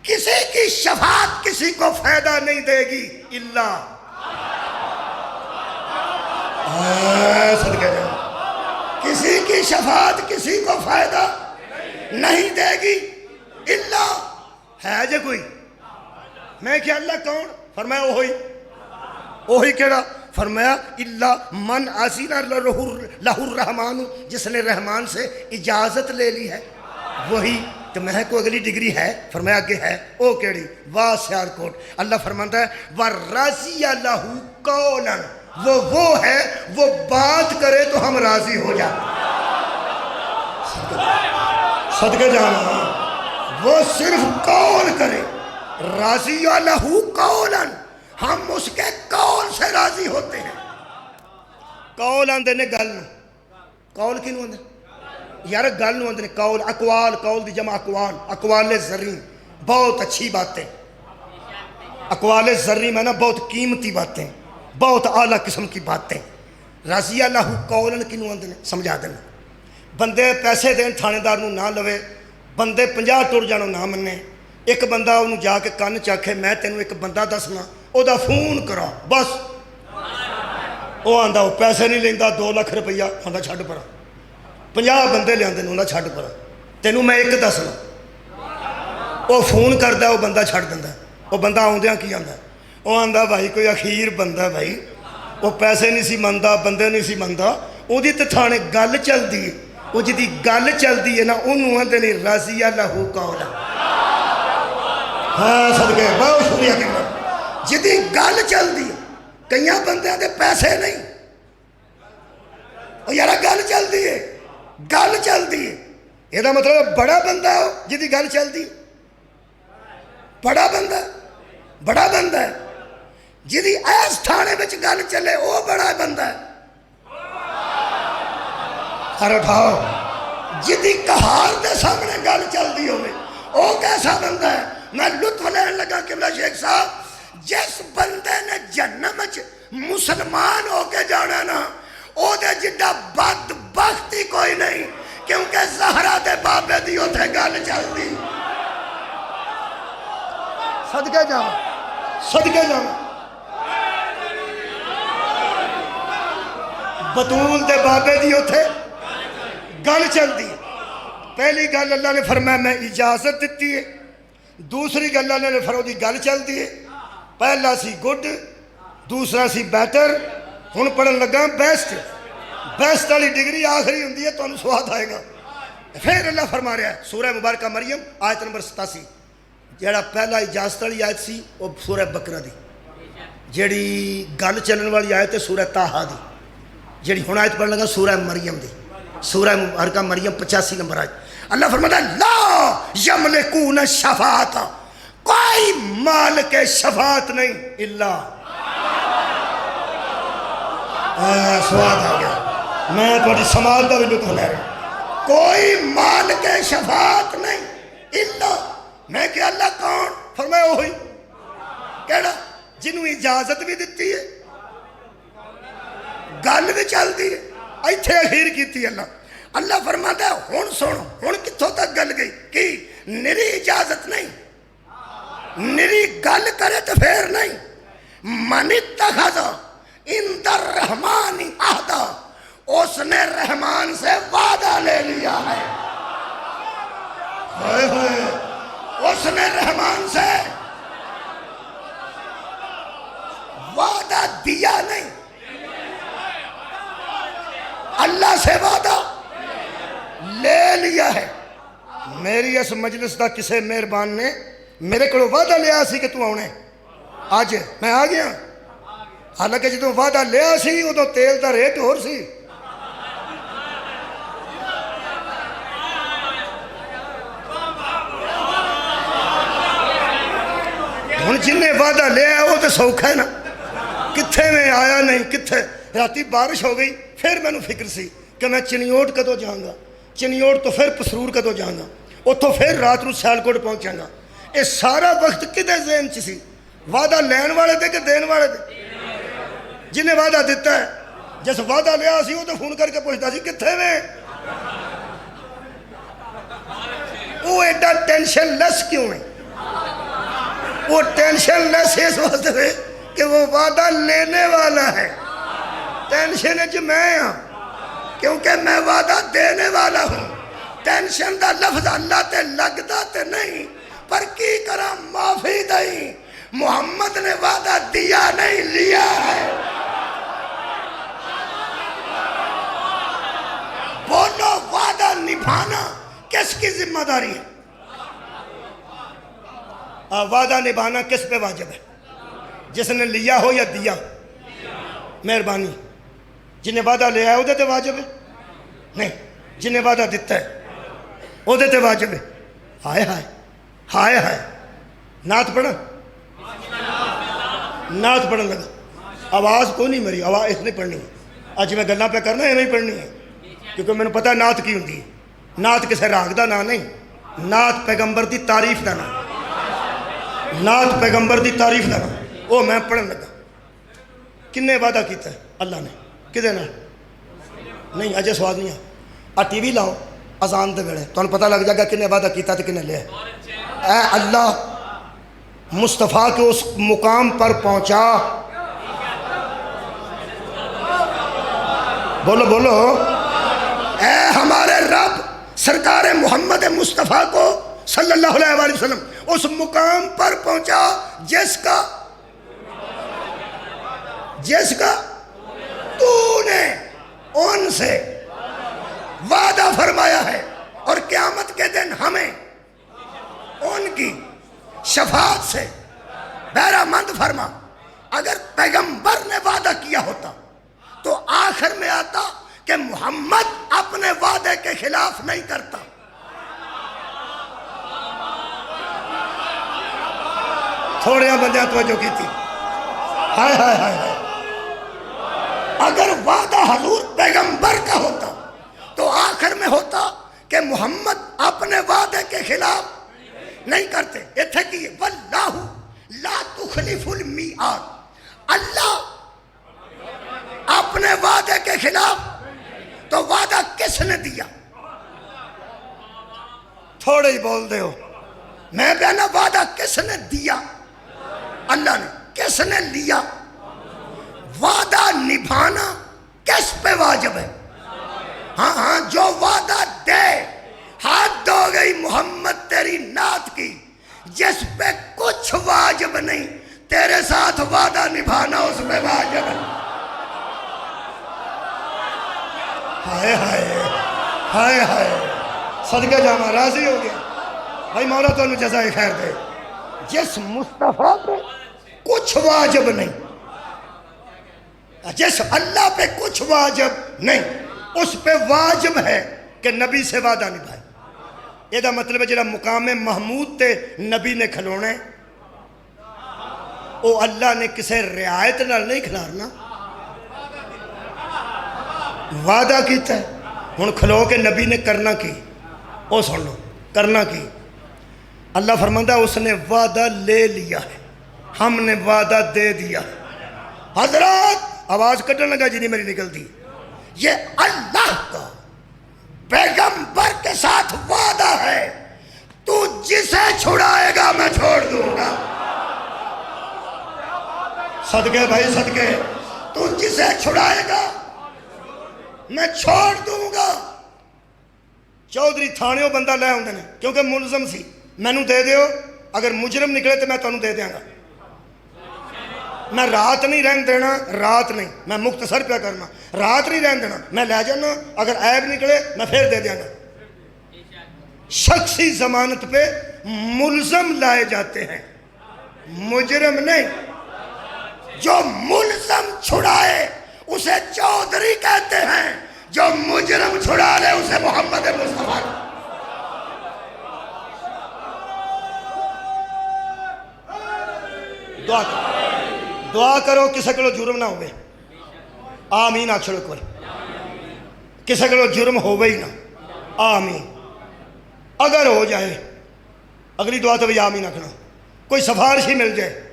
S1: کسی کی شفاعت کسی کو فائدہ نہیں دے گی اللہ صدقے جاؤ کسی کی شفاعت کسی کو فائدہ نہیں دے گی اللہ ہے جے کوئی میں کیا اللہ کون فرمایا اوہی کیڑا فرمایا اللہ من آسین لہ الرحمن جس نے رحمان سے اجازت لے لی ہے وہی تو میں کوئی اگلی ڈگری ہے؟ فرمایا کہ ہے. او کیڑی؟ واہ سیالکوٹ. اللہ فرماتا ہے وَرَضِيَ لَهُ قَوْلًا، وہ ہے وہ بات کرے تو ہم راضی ہو جائیں. صدقہ جانا وہ صرف قول کرے. رَضِيَ لَهُ قَوْلًا، ہم اس کے قول سے راضی ہوتے ہیں. قول آندے نے گل. قول کی نو آندے یار گل نو آندے نے قول. اقوال، قول دی جمع اقوال. اقوال زرین بہت اچھی باتیں. اقوال زرین میں نا بہت قیمتی باتیں، بہت اعلیٰ قسم کی باتیں. رضی اللہ قولن کی نو آندے نے سمجھا دینا. بندے پیسے دین تھانے دار نو نہ لوے، بندے 50 ٹر جانو نہ منے. ایک بندہ انہوں جا کے کن چاکھے میں تینوں ایک بندہ دسنا، او دا فون کرا بس. وہ آندا وہ پیسے نہیں لیندا 2 لاکھ روپیہ آندا چھڈ پرا. 50 بندے لے آندے نے آندا چھڈ پرا، تینوں میں ایک دسنا. وہ فون کردا وہ بندہ چھڈ دیندا. وہ بندہ آندیاں کی آندا؟ وہ آندا بھائی کوئی اخیر بندہ بھائی، وہ پیسے نہیں سی مندا، بندے نہیں سی مندا، وہ دی تے تھانے گل چلدی ہے. وہ جدی گل چلدی ہے نا انہوں آندے نے رضی اللہ قولا. ہاں صدقے بہت شکریہ کرنا. جدی گل چلدی ہے، کئی بندے دے پیسے نہیں، اور یارا گل چلدی ہے، گل چلدی ہے. یہ مطلب بڑا بندہ ہو جدی گل چلدی. بڑا بندہ، بڑا بندہ ہے جدی ایس تھانے بچ گل چلے وہ بڑا بندہ ہے. ہر اٹھاؤ جدی کہار دے سامنے گل چلدی ہوئے وہ کیسا بندہ ہے. میں لطف لین لگا قبلہ شیخ صاحب، جس بندے نے جہنم وچ مسلمان ہو کے جانا نا او دے جڈا بدبختی کوئی نہیں، کیونکہ زہرا دے بابے دی اوتھے گل چلدی. صدقے جاؤ، صدقے جاؤ. بطول دے بابے دی اوتھے گل چلدی. پہلی گل اللہ نے فرمایا میں اجازت دیتی ہے، دوسری گل اللہ نے فرمایا دی گل چلدی ہے. پہلا سی گڈ، دوسرا سی بیٹر، ہن پڑھن لگا بیسٹ. بیسٹ والی ڈگری آخری ہوندی ہے، تانوں سواد آئے گا. پھر اللہ فرما رہا ہے سورہ مبارکہ مریم آیت نمبر 87، جیڑا پہلا اجازت والی آیت سی وہ سورہ بقرہ دی، جیڑی گل چلن والی آیت ہے سورہ طٰہٰ دی، جیڑی ہن آیت پڑھن لگا سورہ مریم دی، سورہ مبارکہ مریم 85 نمبر آیت. اللہ فرماتا ہے لا یملکون الشفاعۃ، کوئی مالک شفاعت نہیں الا. سواد آ گیا، میں تھوڑی سماعت کا بھی لطف لے رہا ہوں. کوئی مالک شفاعت نہیں الا. میں کہ اللہ کون؟ فرمایا وہی. کیڑا؟ جنہوں اجازت بھی دیتی ہے، گل بھی چلتی ہے، ایتھے اخیر کیتی اللہ. اللہ فرماتا ہے ہن سن، ہن کتھوں تک گل گئی کہ نری اجازت نہیں، نری گل کرے تو پھر نہیں. من اتخذ عند الرحمن عہدا، اس نے رحمان سے وعدہ لے لیا ہے. اس نے رحمان سے وعدہ دیا نہیں، اللہ سے وعدہ لے لیا ہے. میری اس مجلس دا کسے مہربان نے میرے کو وعدہ لیا سی کہ تو آنے، آج میں آ گیا. حالانکہ جدوں وعدہ لیا سی ادو تیل دا ریٹ ہور سی. ہن جن نے وعدہ لیا وہ تو سوکھا ہے نا. کتھے میں آیا نہیں، کتھے. راتی بارش ہو گئی، پھر میں نے فکر سی کہ میں چنیوٹ کدو جاؤں گا، چنیوٹ تو پھر پسرور کدو جاؤں گا، اتوں پھر رات نو سیالکوٹ پہنچاں گا. یہ سارا وقت کدے ذہن چ سی؟ وعدہ لین والے دے کہ دین والے دے؟ جنہیں وعدہ دیتا ہے. جس وعدہ لیا سی وہ تو فون کر کے پوچھتا سی کتھے میں. وہ ایڈا ٹینشن لیس کیوں ہے؟ وہ ٹینشن لیس اس واسطے ہے کہ وہ وعدہ لینے والا ہے. ٹینشن ہے میں ہاں کیونکہ میں وعدہ دینے والا ہوں. ٹینشن دا لفظ اللہ تے لگدا تے نہیں، پر کی کرا معافی دئی. محمد نے وعدہ دیا نہیں، لیا ہے. بولو وعدہ نبھانا کس کی ذمہ داری ہے؟ وعدہ نبھانا کس پہ واجب ہے؟ جس نے لیا ہو یا دیا؟ مہربانی، جنہیں وعدہ لیا ہے وہ تے واجب ہے؟ نہیں، جنہیں وعدہ دیتا ہے وہ تے واجب ہے۔ ہائے ہائے ہائے ہائے، نعت پڑھا، نعت پڑھن لگا، آواز کو نہیں مری، آواز اس نے پڑھنی ہے۔ اج میں گلاں پہ کرنا یہ نہیں پڑھنی ہے، کیونکہ میں نے پتا نعت کی ہوندی ہے۔ نعت کسے راگ دا نا نہیں، نعت پیغمبر دی تعریف دا نا، نعت پیغمبر دی تعریف دا نا، وہ میں پڑھن لگا۔ کنے وعدہ کیتا ہے اللہ نے؟ کدے نال؟ نہیں، اجے سواد نہیں آ ٹی وی لاؤ اذان دے ویلے تمہیں پتہ لگ جائے گا کنے وعدہ کیتا تے کنے لیا۔ اے اللہ مصطفیٰ کے اس مقام پر پہنچا، بولو بولو، اے ہمارے رب سرکار محمد مصطفیٰ کو صلی اللہ علیہ وآلہ وسلم اس مقام پر پہنچا جس کا تو نے ان سے وعدہ فرمایا ہے، اور قیامت کے دن ہمیں ان کی شفاعت سے بہرہ مند فرما۔ اگر پیغمبر نے وعدہ کیا ہوتا تو آخر میں آتا کہ محمد اپنے وعدے کے خلاف نہیں کرتا۔ تھوڑے بندے توجہ کی تھی، ہائے ہائے ہائے ہائے۔ اگر وعدہ حضور پیغمبر کا ہوتا تو آخر میں ہوتا کہ محمد اپنے وعدے کے خلاف نہیں کرتے۔ اتھے کی واللہ لا تخلف المیعاد، اللہ اپنے وعدے کے خلاف، تو وعدہ کس نے دیا؟ تھوڑے ہی بول دے ہو، میں کہنا وعدہ کس نے دیا؟ اللہ نے۔ کس نے لیا؟ وعدہ نبھانا کس پہ واجب ہے؟ ہاں ہاں، جو وعدہ دے، ہاتھ دھو گئی محمد تیری نعت کی، جس پہ کچھ واجب نہیں، تیرے ساتھ وعدہ نبھانا اس پہ واجب ہے۔ ہائے ہائے ہائے ہائے، صدقہ جامع راضی ہو گیا بھائی، مولا تو انہوں جزائے خیر دے۔ جس مصطفیٰ پہ کچھ واجب نہیں، جس اللہ پہ کچھ واجب نہیں، اس پہ واجب ہے کہ نبی سے وعدہ نبھائے۔ یہ دا مطلب ہے جڑا مقام محمود تے نبی نے کھلونے، او اللہ نے کسے رعایت نال نہیں کھلارنا، وعدہ کیتا ہے۔ ہن کھلو کے نبی نے کرنا کی، او سن لو کرنا کی۔ اللہ فرماندہ اس نے وعدہ لے لیا ہے، ہم نے وعدہ دے دیا۔ حضرات آواز کٹنے لگا جی نہیں میری نکلتی، یہ اللہ کا پیغمبر کے ساتھ وعدہ ہے، تو جسے چھڑائے گا میں چھوڑ دوں گا۔ صدقے بھائی صدقے، تو جسے چھڑائے گا میں چھوڑ دوں گا۔ چودھری تھانے بندہ لے ہوندے نے کیونکہ ملزم سی، مینوں دے دیو، اگر مجرم نکلے تو میں تانوں دے دیاں گا۔ میں رات نہیں رہن دینا، رات نہیں، میں مختصر پہ کرنا، رات نہیں رہن دینا، میں لے جانا، اگر عیب نکلے میں پھر دے دیاں گا۔ شخصی ضمانت پہ ملزم لائے جاتے ہیں، مجرم نہیں۔ جو ملزم چھڑائے اسے چودھری کہتے ہیں، جو مجرم چھڑا لے اسے محمد مصطفیٰ۔ دعا کرو، دعا کرو کسے کو جرم نہ ہوئے، آمین آکھو کوئی، کسے کو جرم ہوئے ہی نہ، آمین۔ اگر ہو جائے اگلی دعا تو بھی آمین آکھنا، کوئی سفارشی مل جائے،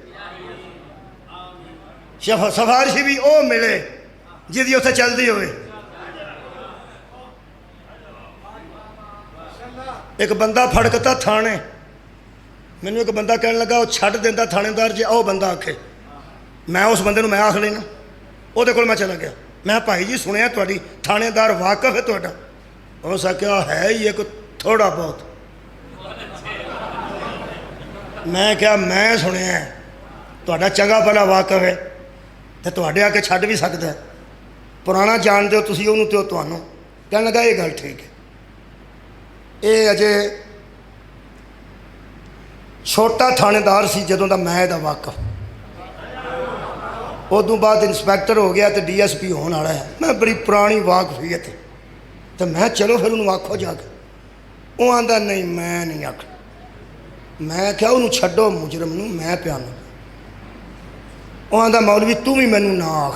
S1: سفارشی بھی او ملے جدی اتنے چل دی ہوئے۔ ایک بندہ پھڑکتا تھانے، مینوں ایک بندہ کہنے لگا وہ چھڑ دینا تھانے دار جی او بندہ آکھے، میں اس بندے میں آخ لینا، وہ دے کول میں چلا گیا، میں بھائی جی سنیا تھوڑی تھانے دار واقف ہے تھوڑا؟ اس آخیا ہے ہی ایک تھوڑا بہت۔ میں کیا میں سنیا ہے تھوڑا چنگا بھلا واقف ہے تو تھوڑے آ کے چھڈ بھی سکتا ہے، پرانا جان دو تسی انہوں تو تمہوں کہنے لگا یہ گل ٹھیک ہے۔ یہ اجے ਛੋਟਾ ਥਾਣੇਦਾਰ ਸੀ ਜਦੋਂ ਦਾ ਮੈਂ ਇਹਦਾ ਵਾਕਫ। ਉਦੋਂ ਬਾਅਦ ਇੰਸਪੈਕਟਰ ਹੋ ਗਿਆ ਤੇ DSP ਹੋਣ ਵਾਲਾ ਹੈ। ਮੈਂ ਬੜੀ ਪੁਰਾਣੀ ਵਾਕਫੀਅਤ ਤੇ ਮੈਂ ਚਲੋ ਫਿਰ ਉਹਨੂੰ ਆਖੋ ਜਾ ਕੇ। ਉਹ ਆਂਦਾ ਨਹੀਂ ਮੈਂ ਨਹੀਂ ਆਖ। ਮੈਂ ਕਿਹਾ ਉਹਨੂੰ ਛੱਡੋ ਮੁਜਰਮ ਨੂੰ, ਮੈਂ ਪਿਆਨਾ। ਉਹ ਆਂਦਾ ਮੌਲਵੀ ਤੂੰ ਵੀ ਮੈਨੂੰ ਨਾ ਆਖ।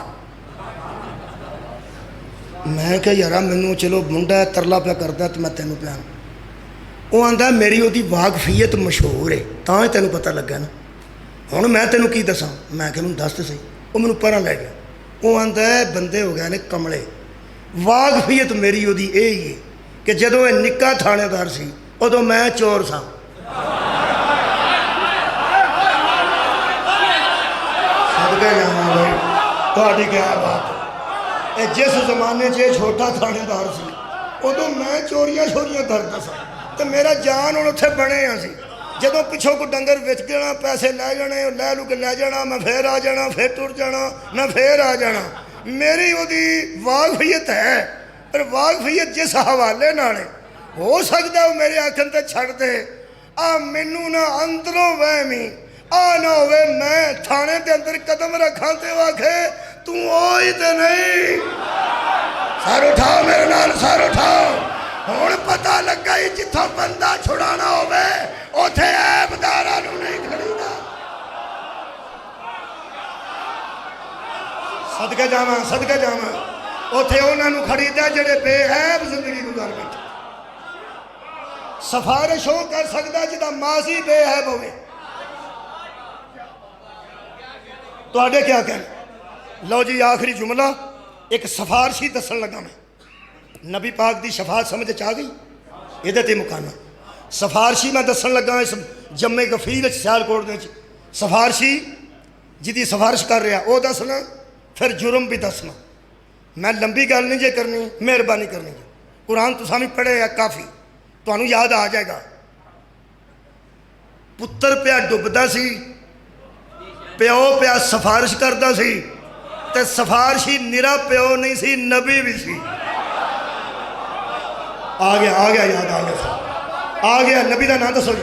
S1: ਮੈਂ ਕਿਹਾ ਯਾਰਾ ਮੈਨੂੰ ਚਲੋ ਮੁੰਡਾ ਤਰਲਾ ਪਿਆ ਕਰਦਾ ਤੇ ਮੈਂ ਤੈਨੂੰ ਪਿਆਨ। ਉਹ ਆਂਦਾ ਮੇਰੀ ਉਹਦੀ ਵਾਕਫੀਅਤ ਮਸ਼ਹੂਰ ਹੈ ਤਾਂ ਹੀ ਤੈਨੂੰ ਪਤਾ ਲੱਗਾ ਨਾ, ਹੁਣ ਮੈਂ ਤੈਨੂੰ ਕੀ ਦੱਸਾਂ। ਮੈਂ ਕਿਹਾ ਮੈਨੂੰ ਦੱਸ ਤੇ ਸਹੀ। ਉਹ ਮੈਨੂੰ ਪਰਾਂ ਲੈ ਗਿਆ। ਉਹ ਆਂਦਾ ਬੰਦੇ ਹੋ ਗਏ ਨੇ ਕਮਲੇ। ਵਾਕਫੀਅਤ ਮੇਰੀ ਉਹਦੀ ਇਹ ਹੀ ਹੈ ਕਿ ਜਦੋਂ ਇਹ ਨਿੱਕਾ ਥਾਣੇਦਾਰ ਸੀ ਉਦੋਂ ਮੈਂ ਚੋਰ ਸਾਂ। ਸਦਕੇ ਜਾਵਾਂ ਤੁਹਾਡੀ ਕਿਆ ਬਾਤ। ਇਹ ਜਿਸ ਜ਼ਮਾਨੇ 'ਚ ਇਹ ਛੋਟਾ ਥਾਣੇਦਾਰ ਸੀ ਉਦੋਂ ਮੈਂ ਚੋਰੀਆਂ ਕਰਦਾ ਸਾਂ ਤੇ ਮੇਰਾ ਜਾਨ ਹੁਣ ਉੱਥੇ ਬਣਿਆ ਸੀ। ਜਦੋਂ ਪਿੱਛੋਂ ਕੋਈ ਡੰਗਰ ਵਿਚ ਜਾਣਾ, ਪੈਸੇ ਲੈ ਜਾਣੇ, ਉਹ ਲੈ ਲੂ ਕੇ ਲੈ ਜਾਣਾ, ਮੈਂ ਫੇਰ ਆ ਜਾਣਾ, ਫੇਰ ਟੁਰ ਜਾਣਾ, ਮੈਂ ਫੇਰ ਆ ਜਾਣਾ। ਮੇਰੀ ਉਹਦੀ ਵਾਕਫੀਅਤ ਹੈ, ਪਰ ਵਾਕਫੀਅਤ ਜਿਸ ਹਵਾਲੇ ਨਾਲ ਹੋ ਸਕਦਾ ਉਹ ਮੇਰੇ ਆਖਣ ਤੇ ਛੱਡ ਦੇ। ਆ ਮੈਨੂੰ ਨਾ ਅੰਦਰੋਂ ਵਹਿਮੀ ਆ ਨਾ ਹੋਵੇ ਮੈਂ ਥਾਣੇ ਦੇ ਅੰਦਰ ਕਦਮ ਰੱਖਾਂ ਤੇ ਉਹ ਆਖੇ ਤੂੰ ਉਹ ਹੀ ਤੇ ਨਹੀਂ। ਸਰ ਉਠਾਓ ਮੇਰੇ ਨਾਲ, ਸਰ ਉਠਾਓ। ਹੁਣ ਪਤਾ ਲੱਗਾ ਹੀ ਜਿੱਥੋਂ ਬੰਦਾ ਛੁਡਾਣਾ ਹੋਵੇ ਉੱਥੇ ਐਬਦਾਰਾਂ ਨੂੰ ਨਹੀਂ ਖੜੀਦਾ। ਸਦਕੇ ਜਾਵਾਂ ਉੱਥੇ ਉਹਨਾਂ ਨੂੰ ਖੜੀਦਾ ਜਿਹੜੇ ਬੇਐਬ ਜ਼ਿੰਦਗੀ ਗੁਜ਼ਾਰ ਬੈਠੇ। ਸਿਫਾਰਿਸ਼ ਉਹ ਕਰ ਸਕਦਾ ਜਿਹਦਾ ਮਾਜ਼ੀ ਬੇਐਬ ਹੋਵੇ। ਤੁਹਾਡੇ ਕਿਆ ਕਹਿਣਾ। ਲਓ ਜੀ ਆਖਰੀ ਜੁਮਲਾ ਇੱਕ ਸਿਫਾਰਿਸ਼ੀ ਦੱਸਣ ਲੱਗਾ ਮੈਂ। ਨਬੀ ਪਾਕ ਦੀ ਸ਼ਫਾਅਤ ਸਮਝ 'ਚ ਆ ਗਈ। ਇਹਦੇ ਤੇ ਮੁਕਾਨਾ ਸਿਫਾਰਿਸ਼ੀ ਮੈਂ ਦੱਸਣ ਲੱਗਾ। ਇਸ ਜੰਮੇ ਗਫੀਰ ਵਿੱਚ ਸਿਆਲਕੋਟ ਦੇ ਵਿੱਚ ਸਿਫਾਰਿਸ਼ੀ ਜਿਹਦੀ ਸਿਫਾਰਿਸ਼ ਕਰ ਰਿਹਾ ਉਹ ਦੱਸਣਾ, ਫਿਰ ਜੁਰਮ ਵੀ ਦੱਸਣਾ। ਮੈਂ ਲੰਬੀ ਗੱਲ ਨਹੀਂ ਜੇ ਕਰਨੀ, ਮਿਹਰਬਾਨੀ ਕਰਨੀ ਜੇ। ਕੁਰਾਨ ਤੁਸੀਂ ਵੀ ਪੜ੍ਹੇ ਆ ਕਾਫੀ, ਤੁਹਾਨੂੰ ਯਾਦ ਆ ਜਾਏਗਾ। ਪੁੱਤਰ ਪਿਆ ਡੁੱਬਦਾ ਸੀ, ਪਿਓ ਪਿਆ ਸਿਫਾਰਿਸ਼ ਕਰਦਾ ਸੀ ਤੇ ਸਿਫਾਰਿਸ਼ੀ ਨਿਰਾ ਪਿਓ ਨਹੀਂ ਸੀ, ਨਬੀ ਵੀ ਸੀ। ਆ ਗਿਆ ਯਾਦ ਆ ਗਿਆ। ਨਬੀ ਦਾ ਨਾਂ ਦੱਸੋ ਜੀ।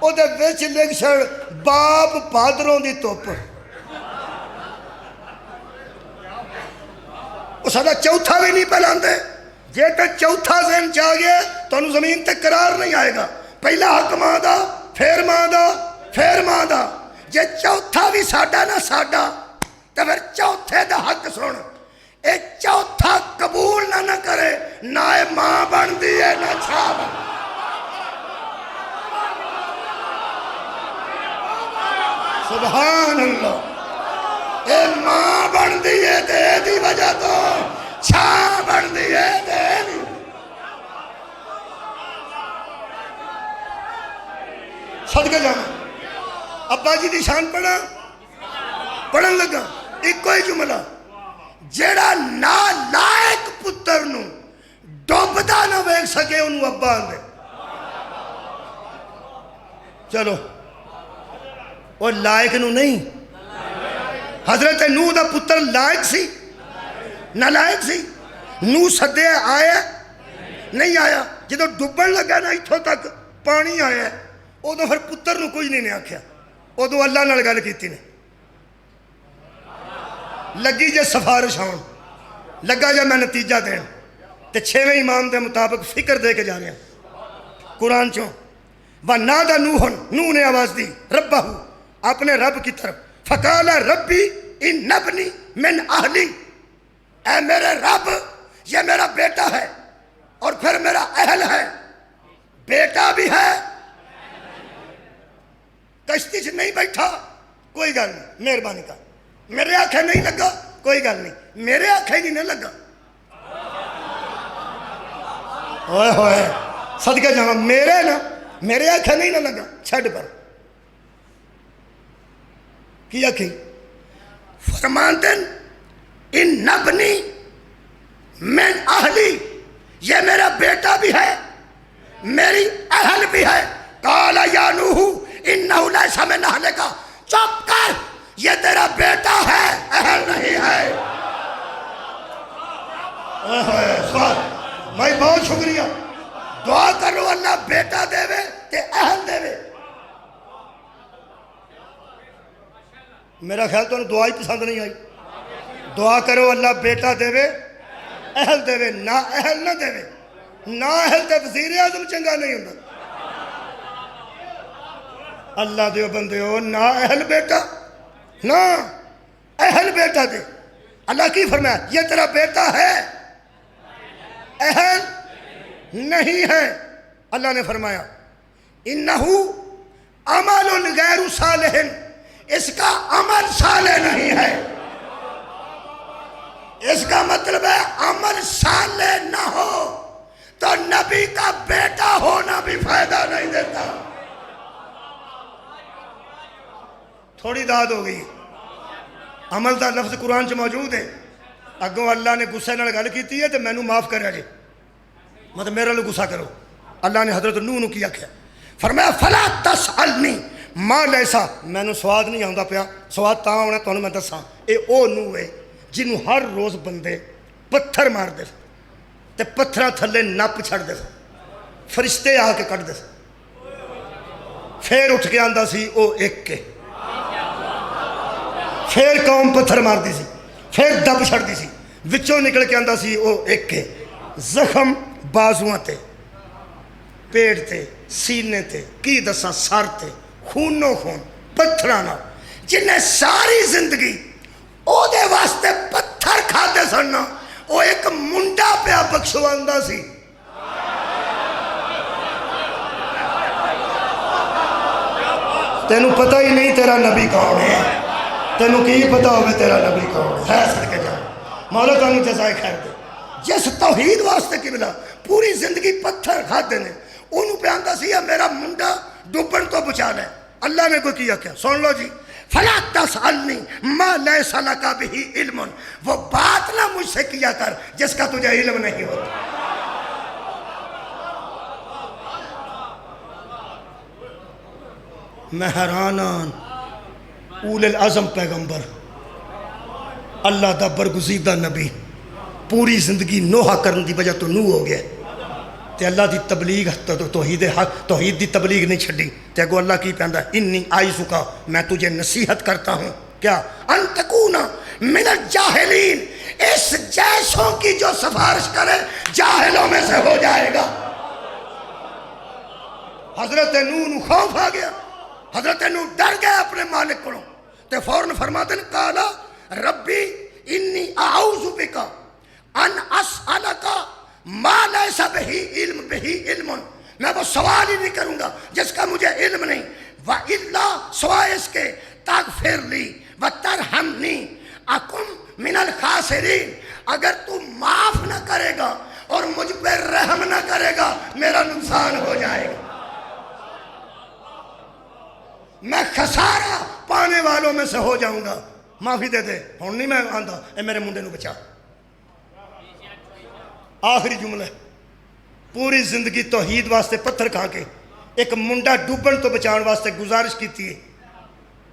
S1: وہ لکھ چھڑ باپ بہادروں دی توپ. وہ سارا چوتھا بھی نہیں پہلاندے. جے تے چوتھا ذہن چاہ گیا تو انہوں زمین تے قرار نہیں آئے گا. پہلا حق ماں دا، پھر ماں دا، پھر ماں دا. جے چوتھا بھی ساڈا نہ ساڈا تو پھر چوتھے دا حق سن. اے چوتھا قبول نہ کرے نہ اے ماں بن دی ہے نہ چھا بن. سبحان اللہ. اے ماں بن دی ہے تے دی وجہ تو چھا بن دی ہے تے دی. صدقے جانا ابا جی دی شان پڑھن لگا ایک کوئی جملہ جیڑا نالائق پتر نو ڈوبدا نہ ویکھ سکے انہوں ابا آندے. چلو وہ لائق نو نہیں. حضرت نوح دا پتر لائق سی نالائق سی. نوح سدے آیا نہیں آیا. جدو ڈبن لگا نا اتھوں تک پانی آیا ادو پھر پتر نو کوئی نہیں آکھیا. ادو اللہ نال گل کیتی نے. لگی جے سفارش آن لگا جے میں نتیجہ دین تے 6ویں امام دے مطابق فکر دے کے جا رہے ہیں قرآن چوں. وَنَادَى نُوحٌ نوح نے آواز دی ربہ اپنے رب کی طرف. فَقَالَ رَبِّ إِنَّ ابْنِي مِنْ أَهْلِي. اے میرے رب یہ میرا بیٹا ہے اور پھر میرا اہل ہے. بیٹا بھی ہے کشتی سے نہیں بیٹھا کوئی گل نہیں مہربانی کا. میرے آنکھیں نہیں لگا کوئی گل نہیں میرے آنکھیں نہیں لگا. ہوئے ہوئے صدقے جاواں میرے نا میرے آنکھیں نہیں لگا چھڑ پر کیا کہ فرماندے ان ابنی من اہلی یہ میرا بیٹا بھی ہے میری اہل بھی ہے. قال یا نوح انہ لیس من اہلک. چپ کر یہ تیرا بیٹا ہے اہل نہیں ہے. بھائی بہت شکریہ. دعا کرو اللہ بیٹا دے وے تے اہل دے وے. میرا خیال تو دعا ہی پسند نہیں آئی. دعا کرو اللہ بیٹا دے وے اہل دے وے. نہ اہل نہ دے وے. نہ اہل تے وزیر اعظم چنگا نہیں ہوتا. اللہ دیو بندے ہو نہ اہل بیٹا نہ اہل بیٹا دے. اللہ کی فرمایا یہ تیرا بیٹا ہے اہل نہیں ہے. اللہ نے فرمایا انہو عمل غیر صالح اس کا عمل صالح نہیں ہے. اس کا مطلب ہے عمل صالح نہ ہو تو نبی کا بیٹا ہونا بھی فائدہ نہیں دیتا. تھوڑی داد ہو گئی. عمل دا لفظ قرآن چ موجود ہے. اگوں اللہ نے غصے نال گل کیتی ہے تو مینوں معاف کریا جی مطلب میرے لئے غصہ کرو. اللہ نے حضرت نوح نو کیا کیا فرمایا فلا تسألنی ما لیسا. مینوں سواد نہیں آندا پیا. سواد تاں آنا تانوں میں دساں. اے او نوح ہے جنوں ہر روز بندے پتھر مار دے تے پتھراں تھلے نپ چھڑ دے فرشتے آ کے کٹ دے. پھر اٹھ کے آندا سی او ایک کے. پھر قوم پتھر مار دی سی. پھر دب چھڑ دی سی. وچوں نکل کے آندا سی او ایک کے. زخم بازوਆਂ تے پیٹ تے سینے تے کی دساں سر تے خونو خون پتھراں نال جنہیں ساری زندگی او دے واسطے پتھر کھاتے سن او ایک منڈا پیا بخشواندا سی. تینوں پتہ ہی نہیں تیرا نبی کون ہے. تینوں کی پتہ ہوئے تیرا نبی کون ہے. صدقے جا مولا تانوں جزائے خیر دے. جس توحید واسطے قبلہ پوری زندگی پتھر کھاتے نے انہوں پہ آندا سی میرا منڈا ڈوبن تو بچا لے. اللہ نے کوئی کیا سن لو جی. فلا تسألنی ما لیس لک بہ علم. وہ بات نہ مجھ سے کیا کر جس کا تجھے علم نہیں ہوتا. میں حیرانان اول العظم پیغمبر اللہ دا برگزیدہ نبی پوری زندگی نوحہ کرن دی وجہ تو نوح ہو گیا. تے اللہ دی تبلیغ توحید حق توحید دی تبلیغ نہیں چھڈی تے اگو اللہ کی پہندا انی آئزکا میں تجھے نصیحت کرتا ہوں کیا ان تکونا من الجاہلین اس جیسوں کی جو سفارش کرے جاہلوں میں سے ہو جائے گا۔ حضرت نوح نو خوف آ گیا، حضرت نوح ڈر گیا اپنے مالک کو تے فوراً فرماتے ہیں قالا ربی انی اعوذ بک ان اسألک ما لیس بہی علم میں وہ سوال ہی نہیں کروں گا جس کا مجھے علم نہیں، وَإِلَّا سوائے اس کے تغفر لی وَتَرْحَمْنِی أَكُنْ مِنَ الْخَاسِرِينَ اگر تو معاف نہ کرے گا اور مجھ پہ رحم نہ کرے گا میرا نقصان ہو جائے گا، میں خسارہ پانے والوں میں سے ہو جاؤں گا، معافی دے دے ہون نہیں میں آندا اے میرے منڈے نو بچا۔ آخری جملہ پوری زندگی توحید واسطے پتھر کھا کے ایک منڈا ڈوبن تو بچان واسطے گزارش کی تھی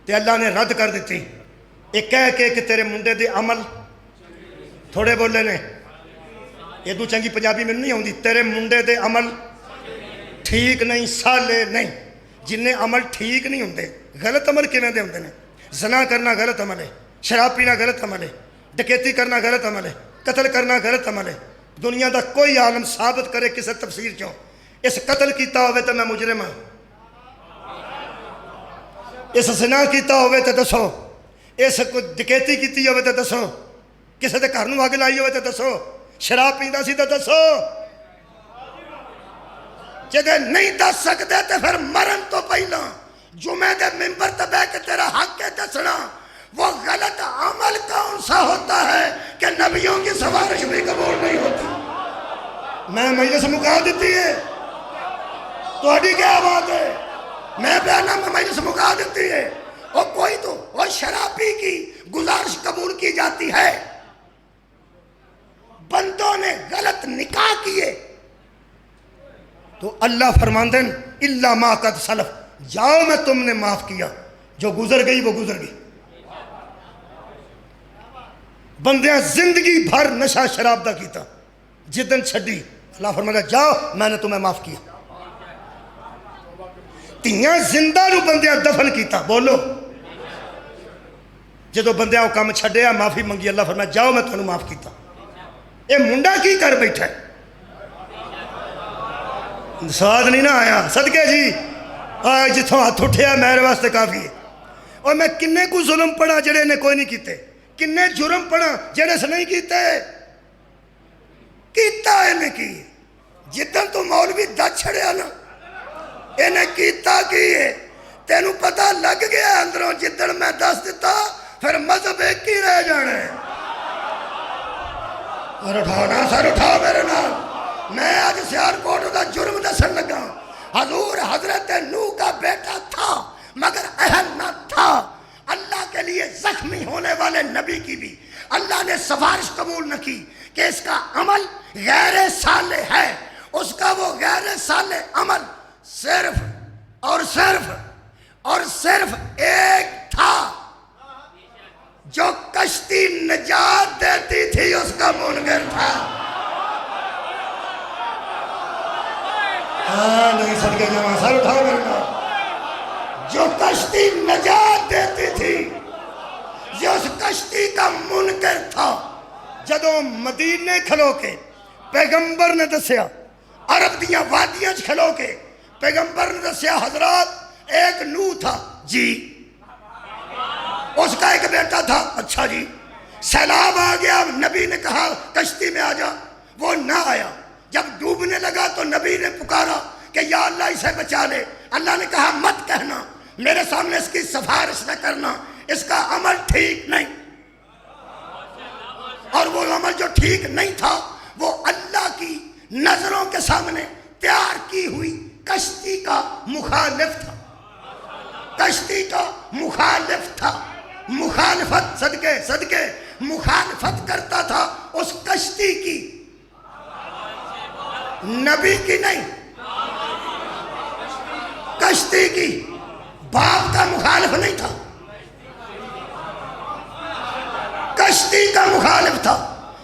S1: تے اللہ نے رد کر دیتی، ایک کہہ کے کہ تیرے منڈے دے عمل تھوڑے بولے نے یہ دو چنگی پنجابی میں نہیں ہوندی، تیرے منڈے دے عمل ٹھیک نہیں سالے نہیں، جنہیں عمل ٹھیک نہیں ہوندے غلط عمل کیویں دے ہوندے نے، زنا کرنا غلط عمل ہے، شراب پینا غلط عمل ہے، ڈکیتی کرنا غلط عمل ہے، قتل کرنا غلط عمل ہے، دنیا دا کوئی عالم ثابت کرے کسی تفسیر چوں اس قتل کیتا ہوئے تو میں مجرم ہوں، اس زنا کیتا ہوئے تو دسو، اس کو ڈکیتی کیتی ہوئے تو دسو، کسی دے گھر نوں اگ لائی ہوئے تو دسو، شراب پیندا سی تو دسو، جدے نہیں دس سکتے تو پھر مرن تو پہلا جمعے دے ممبر تے بیٹھ کے تیرا حق ہے دسنا وہ غلط عمل کون سا ہوتا ہے کہ نبیوں کی سفارش بھی قبول نہیں ہوتی۔ میں مجلس مکا دیتی ہے تہاڈی کیا بات ہے، میں بیانہ میں مجلس مکا دیتی ہے، وہ کوئی تو وہ شرابی کی گزارش قبول کی جاتی ہے، بندوں نے غلط نکاح کیے تو اللہ فرماندے الا ما قد سلف جاؤ میں تم نے معاف کیا، جو گزر گئی وہ گزر گئی۔ بندیاں زندگی بھر نشہ شراب دا کیتا جدن چھڈی اللہ فرماتا جاؤ میں نے تمہیں معاف کیا، تیاں زندہ نو بندیاں دفن کیتا بولو، جدو بندیاں وہ کام چھڈیا معافی منگی اللہ فرماتا جاؤ میں تمہیں معاف کیتا۔ اے منڈا کی کر بیٹھا ہے، سواد نہیں نہ آیا صدقے جی آج جتوں ہاتھ اٹھیا میرے واسطے کافی ہے، اور میں کنے کو ظلم پڑھا جڑے نے کوئی نہیں کیتے، کنے جرم پڑھا جڑے سے نہیں کیتے، کیتا انہیں کی جتن تو مولوی دس چھڑیا نا انہیں کیتا کی ہے تینوں پتہ لگ گیا اندروں جتن میں دس دیتا پھر مذہب ایک ہی رہ جانا ہے۔ سر اٹھانا سر اٹھا میرے نام، میں آج سیالکوٹ دا جرم دسن لگا، حضور حضرت نوح کا بیٹا تھا مگر اہل نہ تھا، اللہ کے لیے زخمی ہونے والے نبی کی بھی اللہ نے سفارش قبول نہ کی کہ اس کا عمل غیر صالح ہے، اس کا وہ غیر صالح عمل صرف اور صرف ایک تھا جو کشتی نجات دیتی تھی، اس کا منکر تھا۔ نہیں صدقے جمع سر اٹھا کرنا، جو کشتی نجات دیتی تھی یہ اس کشتی کا منکر تھا۔ جدوں مدینے کھلو کے پیغمبر نے دسیا، عرب دیاں وادیاں کھلو کے پیغمبر نے دسیا حضرات ایک نوح تھا جی، اس کا ایک بیٹا تھا اچھا جی، سیلاب آ گیا نبی نے کہا کشتی میں آ جا، وہ نہ آیا، جب ڈوبنے لگا تو نبی نے پکارا کہ یا اللہ اسے بچا لے، اللہ نے کہا مت کہنا، میرے سامنے اس کی سفارش نہ کرنا، اس کا عمل ٹھیک نہیں، اور وہ عمل جو ٹھیک نہیں تھا وہ اللہ کی نظروں کے سامنے تیار کی ہوئی کشتی کا مخالف تھا، کشتی کا مخالف تھا، مخالفت صدقے مخالفت کرتا تھا اس کشتی کی، نبی کی نہیں، کشتی کی، باپ کا مخالف نہیں تھا، کشتی کا مخالف تھا۔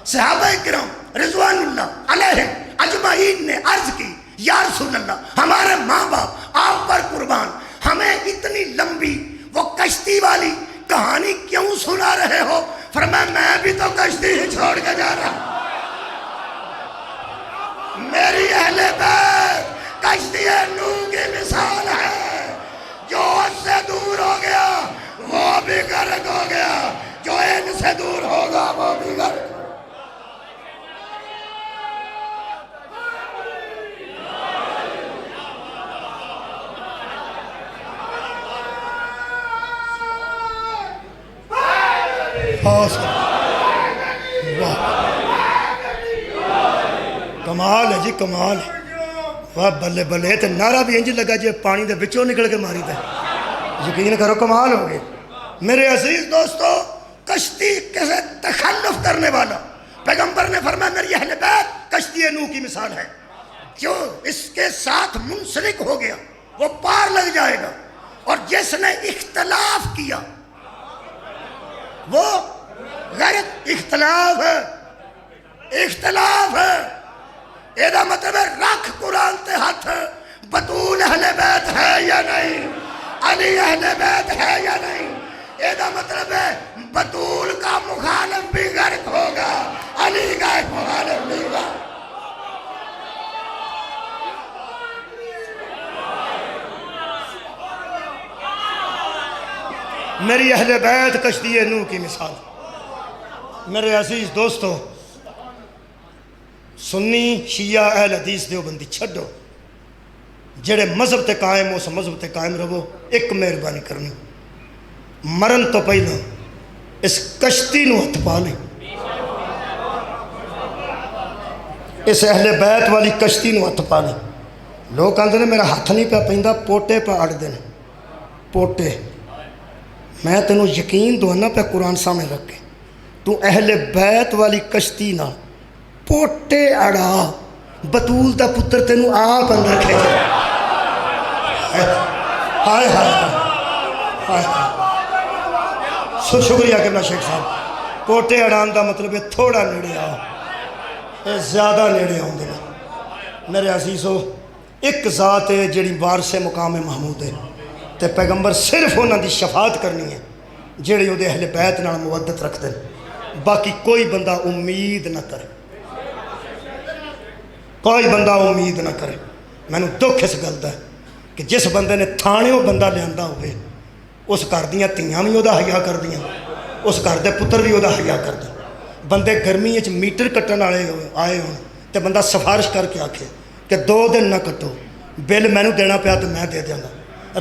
S1: صحابہ کرام رضوان اللہ علیہم اجمعین نے عرض کی یا رسول اللہ ہمارے ماں باپ آپ پر قربان، ہمیں اتنی لمبی وہ کشتی والی کہانی کیوں سنا رہے ہو؟ فرمایا میں بھی تو کشتی ہی چھوڑ کے جا رہا ہوں، میری اہل بیت کشتی نوح کی مثال ہے، جو اس سے دور ہو گیا وہ بھی غرق ہو گیا، جو ان سے دور ہوگا وہ بھی غرق ہوگا۔ کمال ہے جی، کمال ہے، واہ بلے بلے، تو نعرہ بھی انج لگا جی پانی دے بچوں نکل کے ماری دے، یقین کرو کمال ہو گئے۔ میرے عزیز دوستو، کشتی کیسے تخلف کرنے والا، پیغمبر نے فرمایا میری اہل بیت کشتی نوح کی مثال ہے، جو اس کے ساتھ منسلک ہو گیا وہ پار لگ جائے گا، اور جس نے اختلاف کیا وہ غرق۔ اختلاف ہے، اختلاف ہے، یہ مطلب ہے رکھ قرآن تے ہاتھ، بطول اہل بیت ہے یا نہیں، علی اہل بیت ہے یا نہیں، یہ مطلب ہے بطول کا مخالف بھی غرق ہوگا، علی کا ایک مخالف بھی ہوگا۔ میری اہل بیت کشتی نوح کی مثال۔ میرے عزیز دوستو، سنی شیعہ اہل حدیث دیوبندی چھڈو، جڑے مذہب تے قائم ہو اس مذہب تے قائم رہو، ایک مہربانی کرنی، مرن تو پہلا اس کشتی نو ہتھ پا لیں، اس اہل بیت والی کشتی نو ہتھ پا لیں۔ لوگ کہتے ہیں میرا ہاتھ نہیں پہ پیندا، پوٹے پہ اڑ دیں، پوٹے۔ میں تینوں یقین دوانا پہ قرآن سامنے رکھ کے، تو اہل بیت والی کشتی نہ پوٹے اڑا، بطول دا پتر تینوں آپ اندر کھینچے۔ ہائے ہائے ہائے، شکریہ کرنا شیخ صاحب۔ پوٹے اڑان دا مطلب ہے تھوڑا نیڑے آؤ، اے زیادہ نیڑے آؤں دینا۔ میرے عزیزو، ایک ذات ہے جڑی وارث مقام محمود ہے، تے پیغمبر صرف انہاں دی شفاعت کرنی ہے جڑے وہ اہل بیت نال مودت رکھ دیں، باقی کوئی بندہ امید نہ کرے، کوئی بندہ امید نہ کرے۔ میں نے دکھ اس گل دا ہے کہ جس بندے نے تھانیوں بندہ لیا ہوئے، اس گھر دیاں تیاں بھی وہ حیا کر دیاں، اس گھر دے پتر بھی وہ حیا کر دیں۔ بندے گرمی میٹر کٹن والے آئے ہوں تو بندہ سفارش کر کے آکھے کہ 2 دن نہ کٹو، بل مینوں دینا پیا تو میں دے دیاں گا۔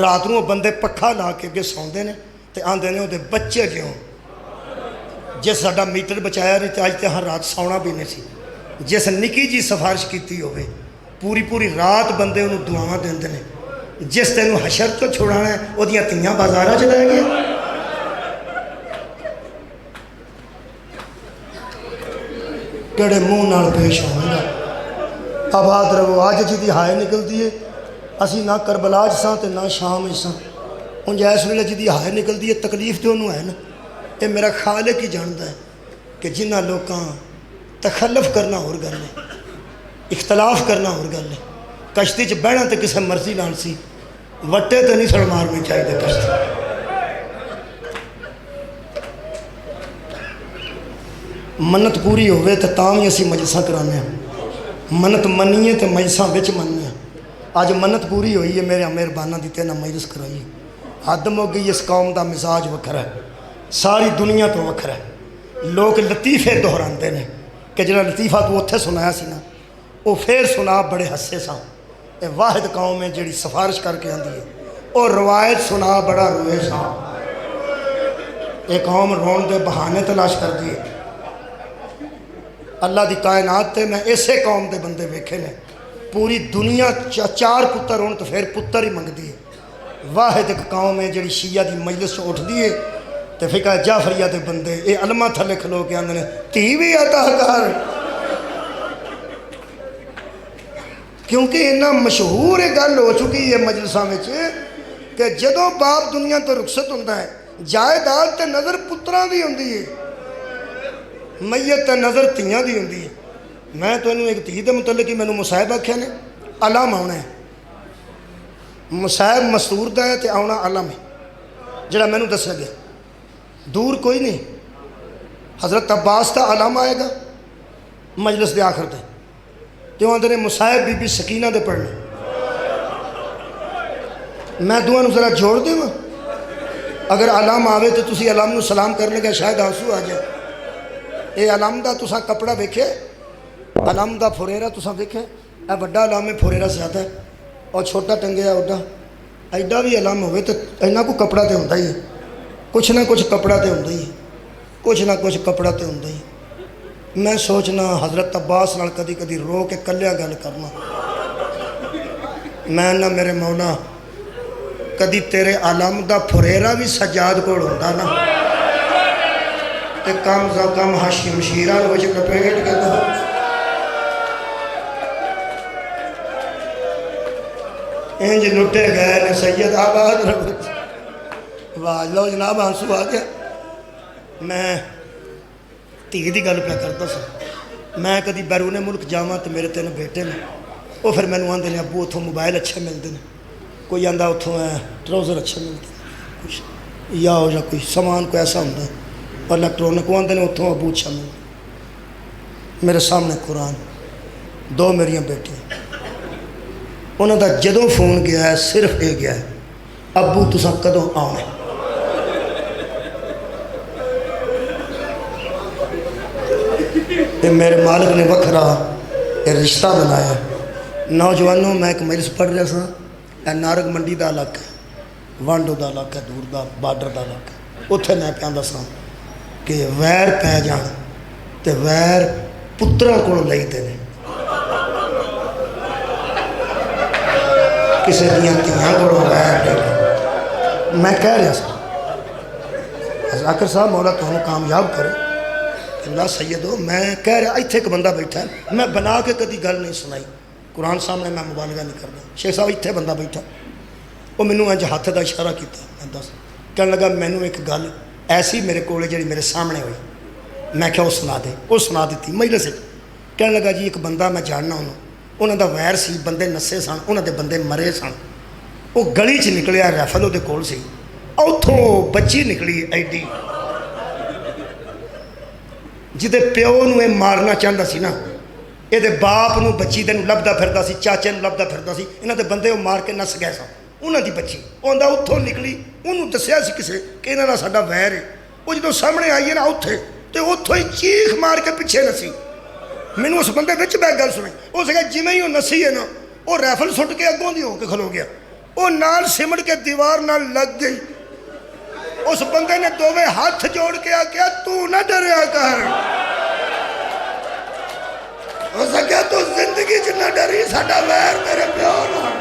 S1: رات نو بندے پکھا لا کے اگے سوندے نے تے آندے نے وہ بچے کیوں، جس ساڈا میٹر بچایا نہیں تو اج تے ہاں رات سونا بھی نہیں سی۔ جس نکی جی سفارش کیتی ہوئے پوری پوری رات بندے انہوں دعاواں دیندے نے، جس تینوں حشر تو چھوڑانا ہے وہ دیاں تیاں بازاراں چ لے گئے۔ کیڑے منہ نال پیش ہوئے گا۔ آباد رہو، آج جی دی ہائے نکلتی ہے، اسی نہ کربلا ساں تے نہ شام ساں، ان جائے اس ویلے جی دی ہائے نکلتی ہے، تکلیف تو انہوں ہے نا۔ یہ میرا خالق ہی جانتا ہے کہ جنہ لوکاں تخلف کرنا اور گل ہے، اختلاف کرنا اور گل ہے۔ کشتی چ بہنا تو کسی مرضی نال سی، وٹے تو نہیں سڑ مارنی چاہیے کشتی۔ منت پوری ہوئے تو تاں بھی اسی مجلساں کرانے ہیں، منت منیے تو مجلساں وچ مننے ہیں۔ آج منت پوری ہوئی ہے، میرے مہربانہ دیتے نہ مجلس کرائی، حد ہو گئی۔ اس قوم دا مزاج وکھرا ہے، ساری دنیا تو وکھرا ہے۔ لوگ لطیفے دہراندے نے کہ جڑا لطیفہ تو اتھے سنایا سی نا، وہ پھر سنا بڑے ہسے سا۔ یہ واحد قوم ہے جڑی سفارش کر کے آندی ہے، اور روایت سنا بڑا روئے سا۔ یہ قوم رون دے بہانے تلاش کر دیے۔ اللہ دی کائنات تے میں اسے قوم دے بندے ویکھے نے، پوری دنیا 4 پتر ہون تو پھر پتر ہی منگ دیے۔ واحد ایک قوم ہے جڑی شیعہ دی مجلس اٹھ دیے تو فقہ جعفریہ دے بندے یہ علمہ تھلے کھلو کے آندے نے تھی بھی عطا کر، کیونکہ اتنا مشہور گل ہو چکی ہے مجلساں وچ کہ جدوں باپ دنیا تو رخصت ہوندا ہے، جائیداد تے نظر پتراں دی ہوندی ہے، میت تے نظر تیاں دی ہوندی ہے۔ میں تینوں ایک دھی دے متعلق ہی مینوں مصائب آکھیا نے علم آنا ہے مصائب مستور دا ہے تے آنا علم ہے جڑا مینوں دسیا گیا دور کوئی نہیں حضرت عباس دا علم آئے گا مجلس دے آخر تے جو آندے نے مصائب بی بی سکینہ دے پڑھنے میں دعا ذرا جوڑ دے وا اگر علم آوے تو تسی علم نو سلام کرنے کا شاید آنسو آ جائے اے علم دا تساں کپڑا ویکھے علم دا پھریرا تساں ویکھے اے وڈا علم ہے پھریرا زیادہ ہے اور چھوٹا ٹنگیا اوڈا ایڈا بھی علم ہوئے تو اینا کو کپڑا تے ہوندا ہی ہے کچھ نہ کچھ کپڑا تے ہوندا ہی ہے کچھ نہ کچھ کپڑا تے ہوندا ہی میں سوچنا حضرت عباس نال کدی کدی رو کے کلیاں گل کرنا میں نہ میرے مولا کدی تیرے علم دا پھریرا بھی سجاد کول ہوندا نا تے کم از کم ہاشم شیراں وچ لپیٹ کے دو انج لٹے گئے نے سید آباد واہ لو جناب آنسو آ گیا میں دھی دی گل پہ کرتا سا میں کدی بیرون ملک جاواں تو میرے تین بیٹے نے وہ پھر مینوں آندے نے ابو اتھوں موبائل اچھے ملتے ہیں کوئی آندا اتھوں ٹراؤزر اچھے ملتے ہیں کچھ یا ہو جا کوئی سامان کوئی ایسا ہوتا ہے اور الیکٹرانک آندے نے اتھوں ابو اچھا ملتا میرے سامنے قرآن دو میریاں بیٹیاں انہوں دا جدوں فون گیا ہے صرف یہ گیا ہے ابو تساں کدوں آنے تے میرے مالک نے وکھرا یہ رشتہ بنایا نوجوانوں میں ایک مجلس پڑھ رہا سا اے نارگ منڈی دا علاقہ ہے وانڈو دا علاقہ ہے دور دا بارڈر دا علاقہ ہے اتھے میں پیاندا سا کہ ویر پہ جان تے ویر پتراں کو لئی دے کسی دیاں تیاں کو ویر دے میں کہہ رہا سا ذاکر صاحب مولا تمہیں کامیاب کرے اللہ سیدو میں کہہ رہا ایتھے ایک بندہ بیٹھا ہے میں بنا کے کدی گل نہیں سنائی قرآن سامنے میں مبالغہ نہیں کرتا شیخ صاحب ایتھے بندہ بیٹھا وہ مینوں انج ہاتھ دا اشارہ کیتا میں دس کہنے لگا مینوں ایک گل ایسی میرے کولے جڑی میرے سامنے ہوئی میں کہا وہ سنا دے وہ سنا دیتی مجلس کہنے لگا جی ایک بندہ میں جاننا انہوں دا ویر سی بندے نسے سن انہوں دے بندے مرے سن وہ گلی چ نکلیا ریفل وہ کول سی اتھوں بچی نکلی ایڈی جدے پیو نو یہ مارنا چاہتا سی نا یہ باپ نو بچی دے لبدا پھردا سی چاچے نو لبدا پھردا سی انہاں دے بندے وہ مار کے نس گئے سن انہاں دی بچی آندا اتھوں نکلی انہوں دسیا سی کسے کہ انہاں دا ساڈا ویر ہے وہ جدوں سامنے آئی ہے نا اتھے تے اتھوں ہی چیخ مار کے پیچھے نسی مینوں اس بندے وچ بیٹھ گل سنی اس کہ جویں ہی وہ نسی ہے نا وہ ریفل سٹ کے اگوں دی ہو کے کھلو گیا وہ نال سمٹ کے دیوار نال لگ گئی اس بندے نے دوویں ہاتھ جوڑ کے آکھیا تو نہ ڈریا کر اس آکھیا تو زندگی چ نہ ڈری ساڈا ویر میرے پیو نال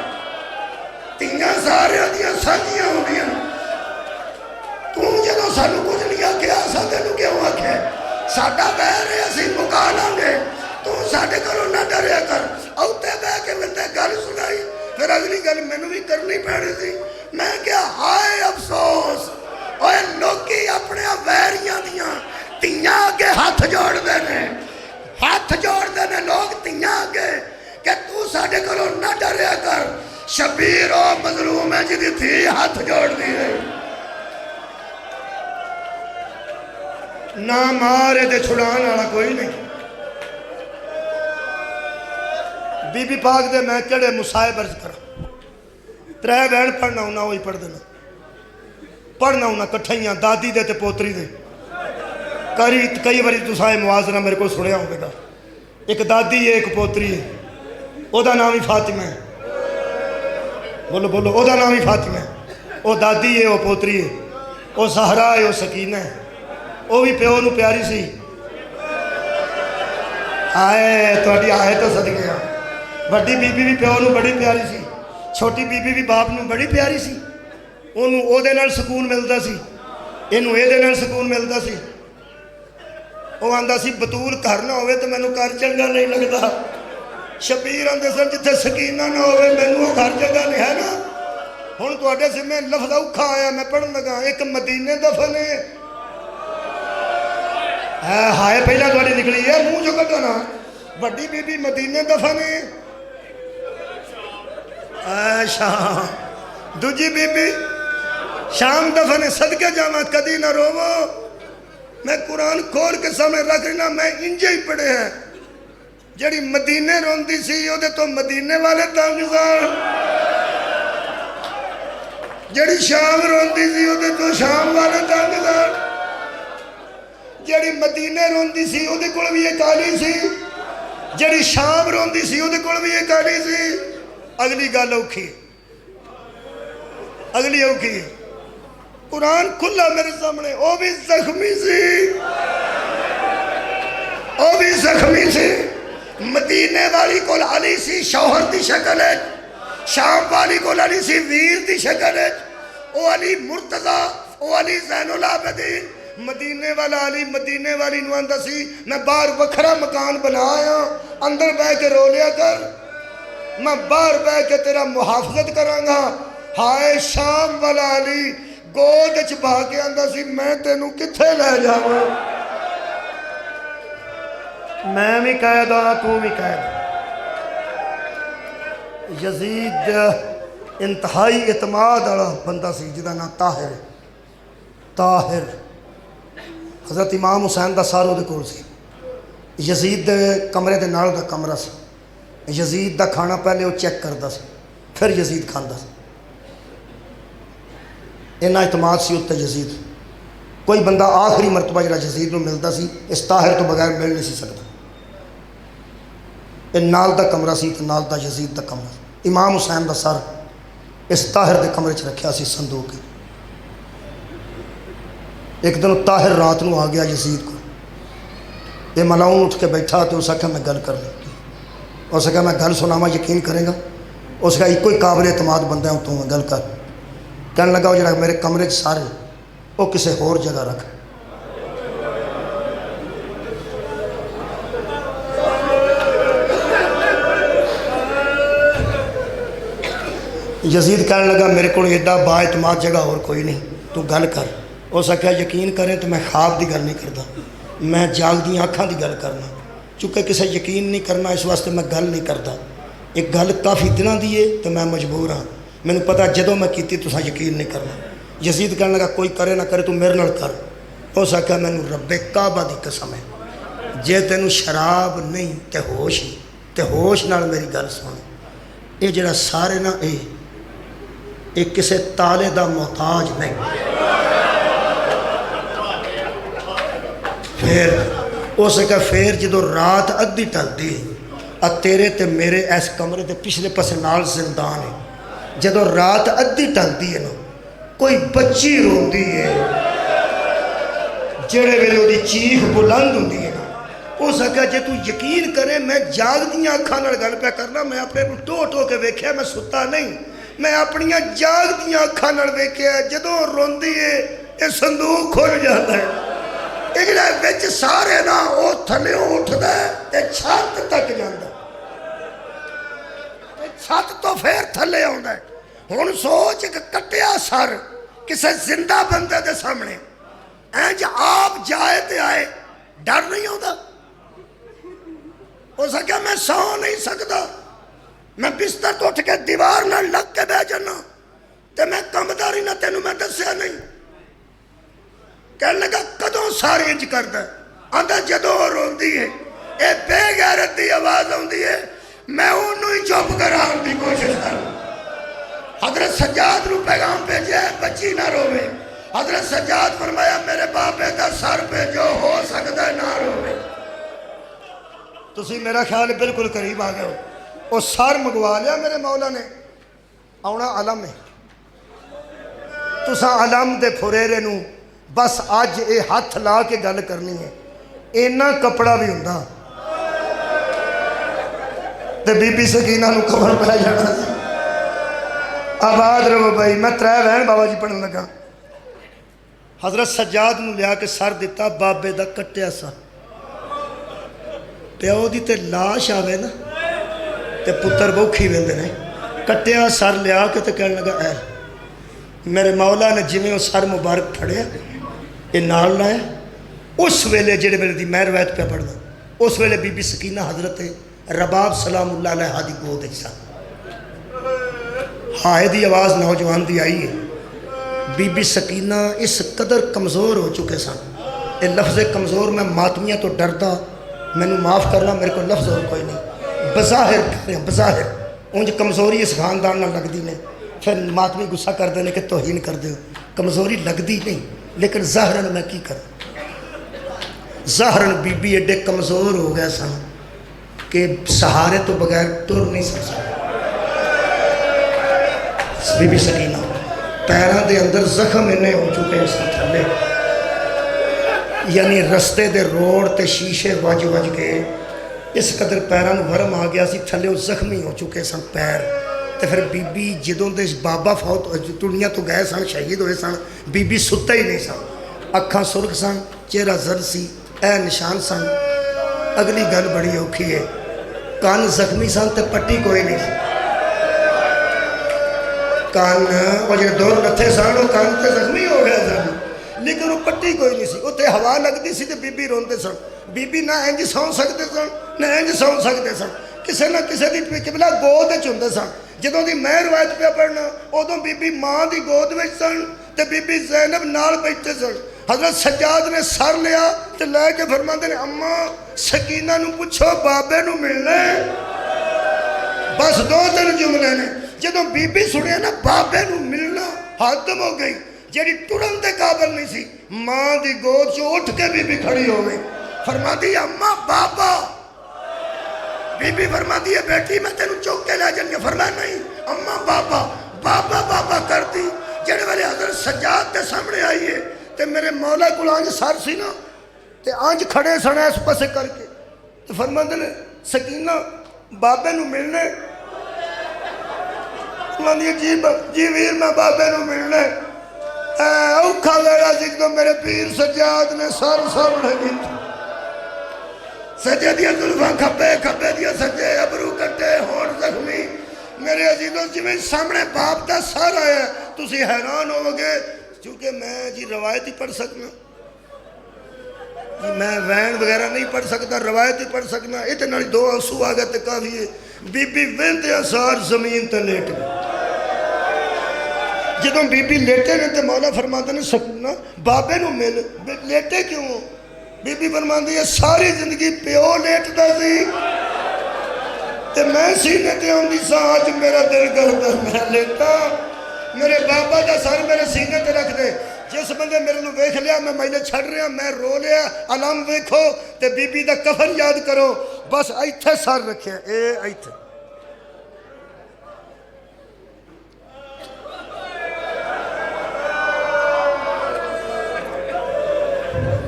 S1: تیاں سارے دیاں سانجیاں ہوندیاں تو جدوں سانوں کچھ نہیں آکھیا اساں تینوں کیوں آکھیا ساڈا ویر ہے اسی مکا لیں گے تو ساڈے گھروں نہ ڈریا کر اوتے بیٹھ کے میں گل سنائی پھر اگلی گل مینوں بھی کرنی پڑی سی میں کیا ہائے افسوس اوے لوکی اپنے ویریاں دیاں تیاں اگے ہاتھ جوڑ دے نے ہاتھ جوڑ دے نے لوگ تیاں اگے کہ تو ساڈے گھروں نہ ڈریا کر شبیر او مظلوم ہے جدی تھی ہاتھ جوڑ دی ہے نہ مارے دے چھڑان والا کوئی نہیں بی بی پاک دے میں کہڑے مصائب عرض کرا ترے بہن پڑھنا ہونا وہی پڑھ دینا پڑھنا ہونا کٹھائیاں دادی دے تے پوتری دے کئی باری تسائے موازنہ میرے کو سنیا ہوگا گا ایک دادی ہے ایک پوتری ہے او دا نام ہی فاطمہ ہے بولو بولو او دا نام ہی فاطمہ ہے او دادی ہے او پوتری ہے او سہرا ہے او سکینہ ہے وہ بھی پیو نو پیاری سی آئے تھوڑی آئے تو صدقے بڑی بی بی بھی پیو نو بڑی پیاری سی چھوٹی بی بی بھی باپ نو بڑی پیاری سی انہوں او دے نال سکون ملتا سی انہوں اے دے نال سکون ملتا سی وہ آندا سی بطول گھر نہ ہوئے تو مینوں گھر چنگا نہیں لگتا شبیر آندے سن جتھے سکینہ نہ ہوئے مینوں گھر چنگا نہیں ہے نا ہن تواڈے سامنے لفظ اوکھا آیا میں پڑھن لگا ایک مدینے دفن ہے ہائے پہلا تھوڑی نکلی ہے منہ جو کٹو نا ਵੱਡੀ ਬੀਬੀ ਮਦੀਨੇ ਦਫਨ ਹੈ, ਸ਼ਾਮ। ਦੂਜੀ ਬੀਬੀ ਸ਼ਾਮ ਦਫਨ ਹੈ। ਸਦਕੇ ਜਾਵਾਂ, ਕਦੀ ਨਾ ਰੋਵੋ। میں قرآن کھول کے سامنے رکھ رہا، میں انجے ہی پڑھے ہیں۔ جڑی مدینے روندی سی او دے تو مدینے والے تنگ سن، جڑی شام روندی سی او دے تو شام والے تنگ سن، جڑی مدینے روندی سی او دے کول بھی ایک آلی سی، جڑی شام روندی سی او دے کول بھی ایک آلی سی۔ اگلی گل اوکھی، اگلی اوکھی، قرآن کھلا میرے سامنے، او بھی زخمی سی، او بھی زخمی سی۔ مدینے والی کول علی سی شوہر دی شکل ہے، شام والی کول علی سی ویر دی شکل ہے، او علی مرتضی، او علی زین العابدین۔ مدینے والا علی مدینے والی نو آندا سی میں باہر وکھرا مکان بنایا، اندر بہ کے رو لیا کر، میں باہر بہ کے تیرا محافظت کراں گا۔ ہائے شام والا علی گود چھپا کے آندا سی میں تینوں کتھے لے جاواں، میں بھی قید ہاں تو بھی قید۔ یزید انتہائی اعتماد والا بندہ سی جدا نام طاہر، طاہر۔ حضرت امام حسین دا سارو دے کول سی، یزید دے کمرے دے نال دا کمرہ سی، یزید دا کھانا پہلے وہ چیک کردا سی پھر یزید کھاندا سی۔ اینا اعتماد سی اتنے یزید، کوئی بندہ آخری مرتبہ جڑا یزید نو ملدا سی اس طاہر تو بغیر مل نہیں سی سکتا۔ یہ نال دا کمرہ سی تے نال دا یزید دا کمرہ سی۔ امام حسین دا سر اس طاہر دے کمرے چ رکھیا سی صندوق۔ ایک دن طاہر رات نو آ گیا یزید کو، یہ ملاؤن اٹھ کے بیٹھا تو اس آخیا میں گل کر لوں، اس آخیا میں گل سناواں یقین کرے گا؟ اس کا ایک کوئی قابل اعتماد بندہ ہے تو میں گل کر۔ کہنے لگا وہ جڑا میرے کمرے سارے وہ کسی ہور جگہ رکھ۔ یزید کہنے لگا میرے کو ایڈا با اعتماد جگہ اور کوئی نہیں، تو گل کر۔ اس آخیا یقین کریں تو میں خواب دی گل نہیں کرتا، میں جاگدی آنکھاں دی گل کرنا، چونکہ کسے یقین نہیں کرنا اس واسطے میں گل نہیں کرتا۔ ایک گل کافی دنوں دی ہے تو میں مجبور ہاں، میں نے پتا جدوں میں کیتی تساں یقین نہیں کرنا۔ یزید کہنے لگا کوئی کرے نہ کرے تو میرے نال کر۔ اس آخیا میں نے رب کعبہ دی قسم ہے جے تینوں شراب نہیں تے ہوش ہی تے ہوش نال میری گل سن، یہ جڑا سارے نا یہ کسے تالے دا محتاج نہیں۔ پھر اس کا پھر جدو رات ادھی ٹلدی تیرے تے میرے اس کمرے دے پچھلے پاسے نال زندان ہے، جدو رات ادھی ٹلدی ہے نا کوئی بچی روندی ہے جڑے ویلے وہ چیخ بلند ہوندی ہے نا، اس کا جے تو یقین کرے میں جاگدیاں اکھاں نال گل پہ کرنا، میں اپنے ٹو ٹو کے ویکھیا، میں ستا نہیں، میں اپنیاں جاگدیاں اکھاں نال ویکھیا جدو روندی ہے یہ صندوق کھل جاتا ہے، یہ جڑا وچ سارے نا وہ تھلیوں اٹھدا ہے تے چھت تک جاندا، چھت تو پھر تھلے آندا ہے۔ ہن سوچ ایک کٹیا سر کسے زندہ بندے دے سامنے اینج آپ جائے تے آئے، ڈر نہیں آندا؟ ہو سکیا میں سو نہیں سکتا، میں بستر تو اٹھ کے دیوار نہ لگ کے بہ جانا تے میں کمداری نہ تینوں میں دسیا نہیں۔ کہنے لگا کدوں سارے انج کردا ہے؟ آندا جدوں روندی ہے اے بے غیرت دی آواز آندی ہے میں انہوں ہی چپ کراؤں دی کوشش کر۔ حضرت سجاد نو پیغام بھیجا ہے بچی نہ روے، حضرت سجاد فرمایا میرے باپے دا سر پہ جو ہو سکتا ہے نہ روے۔ تسی میرا خیال بالکل قریب آ گئے ہو، وہ سر منگوا لیا میرے مولا نے، آنا علم ہے، تسا علم دے پھریرے نو بس اج اے ہاتھ لا کے گل کرنی ہے، اینا کپڑا بھی ہوندا تے بی بی سکینہ نو کفن پہ جانا سی۔ آباد رہو بھائی، میں ترے وین بابا جی پڑھن لگا۔ حضرت سجاد نو لیا کے سر دیتا بابے دا کٹیا سا، پیو دی تے لاش آوے نا تے پتر بوکھی ویندے نے، کٹیا سر لیا کے تے کہنے لگا اے میرے مولا نے جی میں وہ سر مبارک پھڑیا یہ نال لایا، اس ویلے جڑے ویلے دی میں روایت پہ پڑھنا، اس ویلے بی بی سکینہ حضرت رباب سلام اللہ علیہ دی گود سن. ہائے دی آواز نوجوان دی آئی ہے. بی بی سکینہ اس قدر کمزور ہو چکے سن. یہ لفظ کمزور میں ماتمیاں تو ڈردا، مینوں معاف کرنا، میرے کو لفظ اور کوئی نہیں. بظاہر کہہ رہے ہیں، بظاہر اونج کمزوری اس خاندان نہ لگتی نے. پھر ماتمی غصہ کرتے ہیں کہ توہین کر دے. کمزوری لگتی نہیں، لیکن ظاہراً میں کی کروں. ظاہراً بی بی ایڈے کمزور ہو گئے سن کہ سہارے تو بغیر ٹر نہیں سکتے. بی بی سکینہ پیروں دے اندر زخم انہیں ہو چکے سن تھلے، یعنی رستے دے روڈ تے شیشے وج وج کے اس قدر پیروں ورم آ گیا سی، تھلے وہ زخمی ہو چکے سن پیر. تو پھر بی بی جدوں دے بابا فوت دنیا تو گئے سن، شہید ہوئے سن، بی بی ستا ہی نہیں سن. اکھاں سرخ سن، چہرہ زرد سی، اے نشان سن. اگلی گل بڑی اوکھی ہے، کان زخمی سن تے پٹی کوئی نہیں سی. کان وہ جو دور نتھے سن وہ کان تے زخمی ہو گیا سن، لیکن وہ پٹی کوئی نہیں سی. اتنے ہوا لگتی سی تے بی بی روندے سن. بی بی نہ انج سو سکتے سن نہ انج سو سکتے سن. کسے نہ کسے دی قبلہ گود وچ ہوندے سن. جدوں دی میں روایت پہ پڑھنا ادوں بی بی ماں دی گود وچ سن تے بی بی زینب نال بیٹھے سن. حضرت سجاد نے سر لیا تے لے کے فرماندے نے اماں سکینہ نو پوچھو بابے نو ملنا. بس دو تین جملے نے. جدوں بی بی سنیا نا بابے نو ملنا ختم ہو گئی. جیڑی ٹرن دے قابل نہیں سی ماں دی گود چ اٹھ کے بی بی کھڑی ہو گئی. فرماندی اماں بابا. بی بی فرماندی ہے بیٹی میں تینوں چوک کے لے جائیں گے. فرمایا نہیں اماں بابا بابا بابا کرتی. جڑے والے حضرت سجاد کے سامنے آئیے تے میرے مولا کو آنج سر سی نا تے آنج کھڑے سن اس پاسے کر کے تے فرماندے نے سکینہ بابے نو ملنے. فرماندی جی ویر میں بابے نو ملنے. اوکھا ویڑا سی تو میرے پیر سجاد نے سر سامنے کیتا. سجے دیا زلفاں کھپے کھپے دیا سجے ابرو کٹے ہون زخمی. میرے عزیزوں جی میں سامنے باپ دا سر آیا تسی حیران ہو گے چونکہ میں جی روایت ہی پڑھ سکنا جی میں وین وغیرہ نہیں پڑھ سکتا روایت ہی پڑھ سکنا. اتنا دو آنسو آ گئے تے کافی ہے. بی بی ویندے سار زمین تے لیٹ گئے. جدوں بی بی لیٹے نے تے مولا فرماتے نے سکینہ بابے نو مل. لیٹے کیوں؟ بی بی فرماندی ہے ساری زندگی پیو لیٹدا سی تے میں سینے تے آندی سا. اج میرا دل کردا میں لیٹا میرے بابا دا سر میرے سینے تے رکھ دے. جس بندے میرے نو ویکھ لیا میں مائلے چھڑ رہا میں رو لیا علم ویکھو تے بی بی دا کفن یاد کرو. بس ایتھے سر رکھیا اے ایتھے.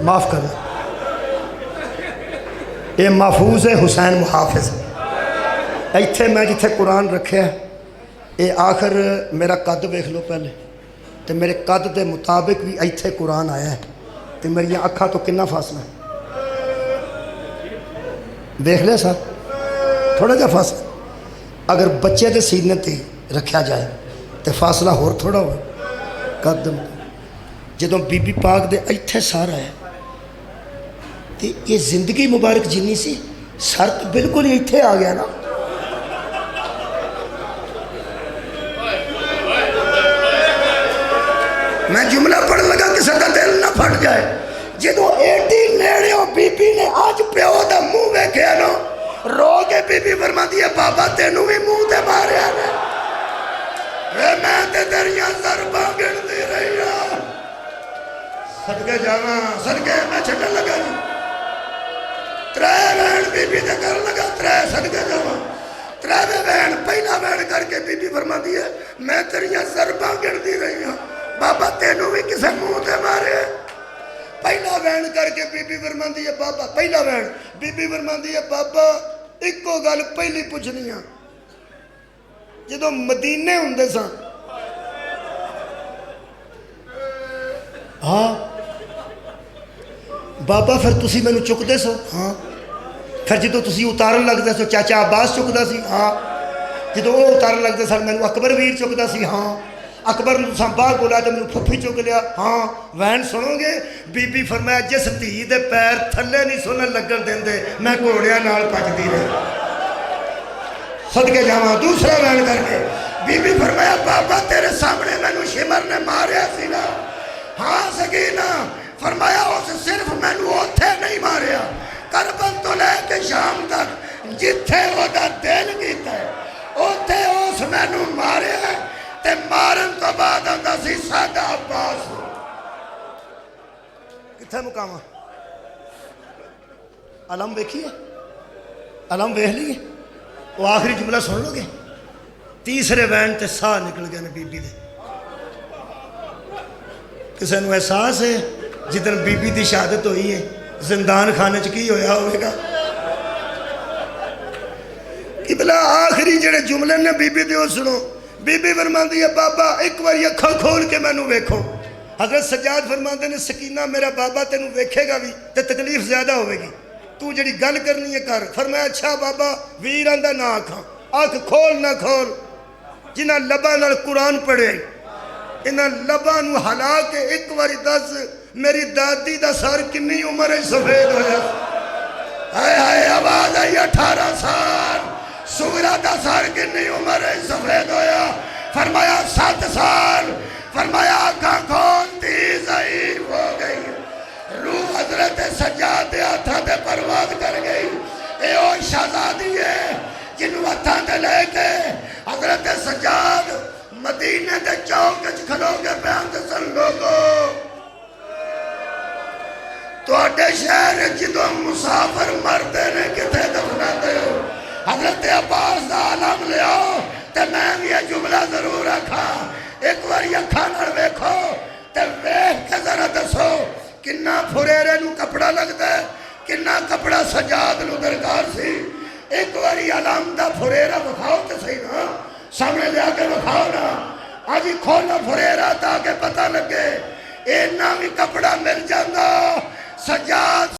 S1: معاف کر یہ محفوظ ہے حسین محافظ. ایتھے میں جتھے قرآن رکھے یہ آخر میرا قد ویکھ لو پہلے تو میرے قد دے مطابق بھی ایتھے قرآن آیا ہے تو میری اکھاں تو کنا فاصلہ ہے دیکھ لے سر تھوڑا جا فاصلہ. اگر بچے دے سینے تے رکھا جائے تو فاصلہ ہور تھوڑا ہو قدم. جدوں بی بی پاک دے ایتھے سارا ہے تو یہ زندگی مبارک جنی سی سر تو بالکل ہی ایتھے آ گیا نا. میں جملہ پڑھ لگا کسی کا دل نہ پھٹ جائے. جدوں ایڈی نیڑے ہو بی بی نے آج پیو دا منہ ویکھیا نا رو کے بی بی فرماندی ہے بابا تینوں بھی منہ تے ماریا نے. میں تے تیریاں ضرباں گنتی رہی ہوں. صدقے جاواں صدقے میں چھٹن لگا جی ترے وین بی بی تے کر لگا ترے صدقے جاواں ترے وین پہلا وین کر کے بی بی فرماندی ہے میں تیریاں ضرباں گنتی رہی ہوں بابا تینوں بھی کسے منہ تے مارے. پہلا وین کر کے بی بی فرماندی ہے بابا پہلا وین بی بی فرماندی ہے بابا ایکو گل پہلی پوچھنی ہے جدوں مدینے ہوندے سن ہاں بابا پھر تسی مینوں چکدے سو ہاں پھر جدوں تسی اتارن لگدے سو چاچا عباس چکدا سی ہاں جدوں وہ اتارن لگدے سن مینوں اکبر ویر چکدا سی ہاں اکبر نے تساں باہر بولا تو مینوں پھپھی چک لیا. ہاں وین سنو گے؟ بی بی فرمایا جس دھی دے پیر تھلے نہیں سنن لگن دیندے میں گھوڑیاں نال پجدی رہی. صدقے جاواں. دوسرا وین کر کے بی بی فرمایا بابا تیرے سامنے مینوں شمر نے ماریا سی نا. ہاں سکینہ. فرمایا اس صرف مینوں اوتھے نہیں ماریا، کربل تو لے کے شام تک جتھے وہ دا دل کیتا ہے اوتھے اس مینوں ماریا تے مارن تو بعد آندا سی ساڈا عباس. کتھے مقامہ علم ویکھیے، علم ویکھ لیے. وہ آخری جملہ سن لو گے. تیسرے وین تے ساہ نکل گئے نے بی بی دے. کسے نو احساس ہے جدن بی بی دی شہادت ہوئی ہے زندان خانے چ کی ہویا ہوئے گا؟ قبلہ آخری جڑے جملے نے بی بی دے وہ سنو. بی بی فرماندی ہے بابا ایک بار اکھاں کھول کے مینوں ویکھو. حضرت سجاد فرماندے نے سکینہ میرا بابا تینوں ویکھے گا بھی تے تکلیف زیادہ ہوئے گی، تو جڑی گل کرنی ہے کر. فرمایا اچھا بابا ویر آندا نہ آکھاں. آنکھ کھول نہ کھول. جنہاں لباں نال قرآن پڑھے انہاں لباں نو ہلا کے ایک باری دس میری دادی دا سر کنی عمر سفید ہویا. ہائے ہائے آواز آئی 18 سال. سغرا دا سر کنی عمر سفید ہویا. فرمایا 7 سال. فرمایا آنکھاں کھول دی ضعیف ہو گئی. روح حضرت سجاد دے ہاتھاں تے پرواز کر گئی. اے او شہزادی ہے جنہوں ہاتھاں تے لے کے حضرت سجاد مدینے دے چوک وچ کھلو کے بیان دسن لوگو تواڈے شہر جدوں مسافر مردے نے کتے دفنا دے ہو حضرت عباس دا علم لے آؤ تے میں یہ جملہ ضرور رکھا. ایک بار اکھاں نال ویکھو تے ویکھ کے ذرا دسو کنا پھریرے نو کپڑا لگدا ہے، کنا کپڑا سجاد نو درکار سی. ایک باری علم دا پھریرا بکھاؤ تے صحیح نا، سامنے لیا کے بکھاؤ نا. آجی کھولا پھریرا تاکہ پتہ لگے اینا بھی کپڑا مل جاندہ. سجاد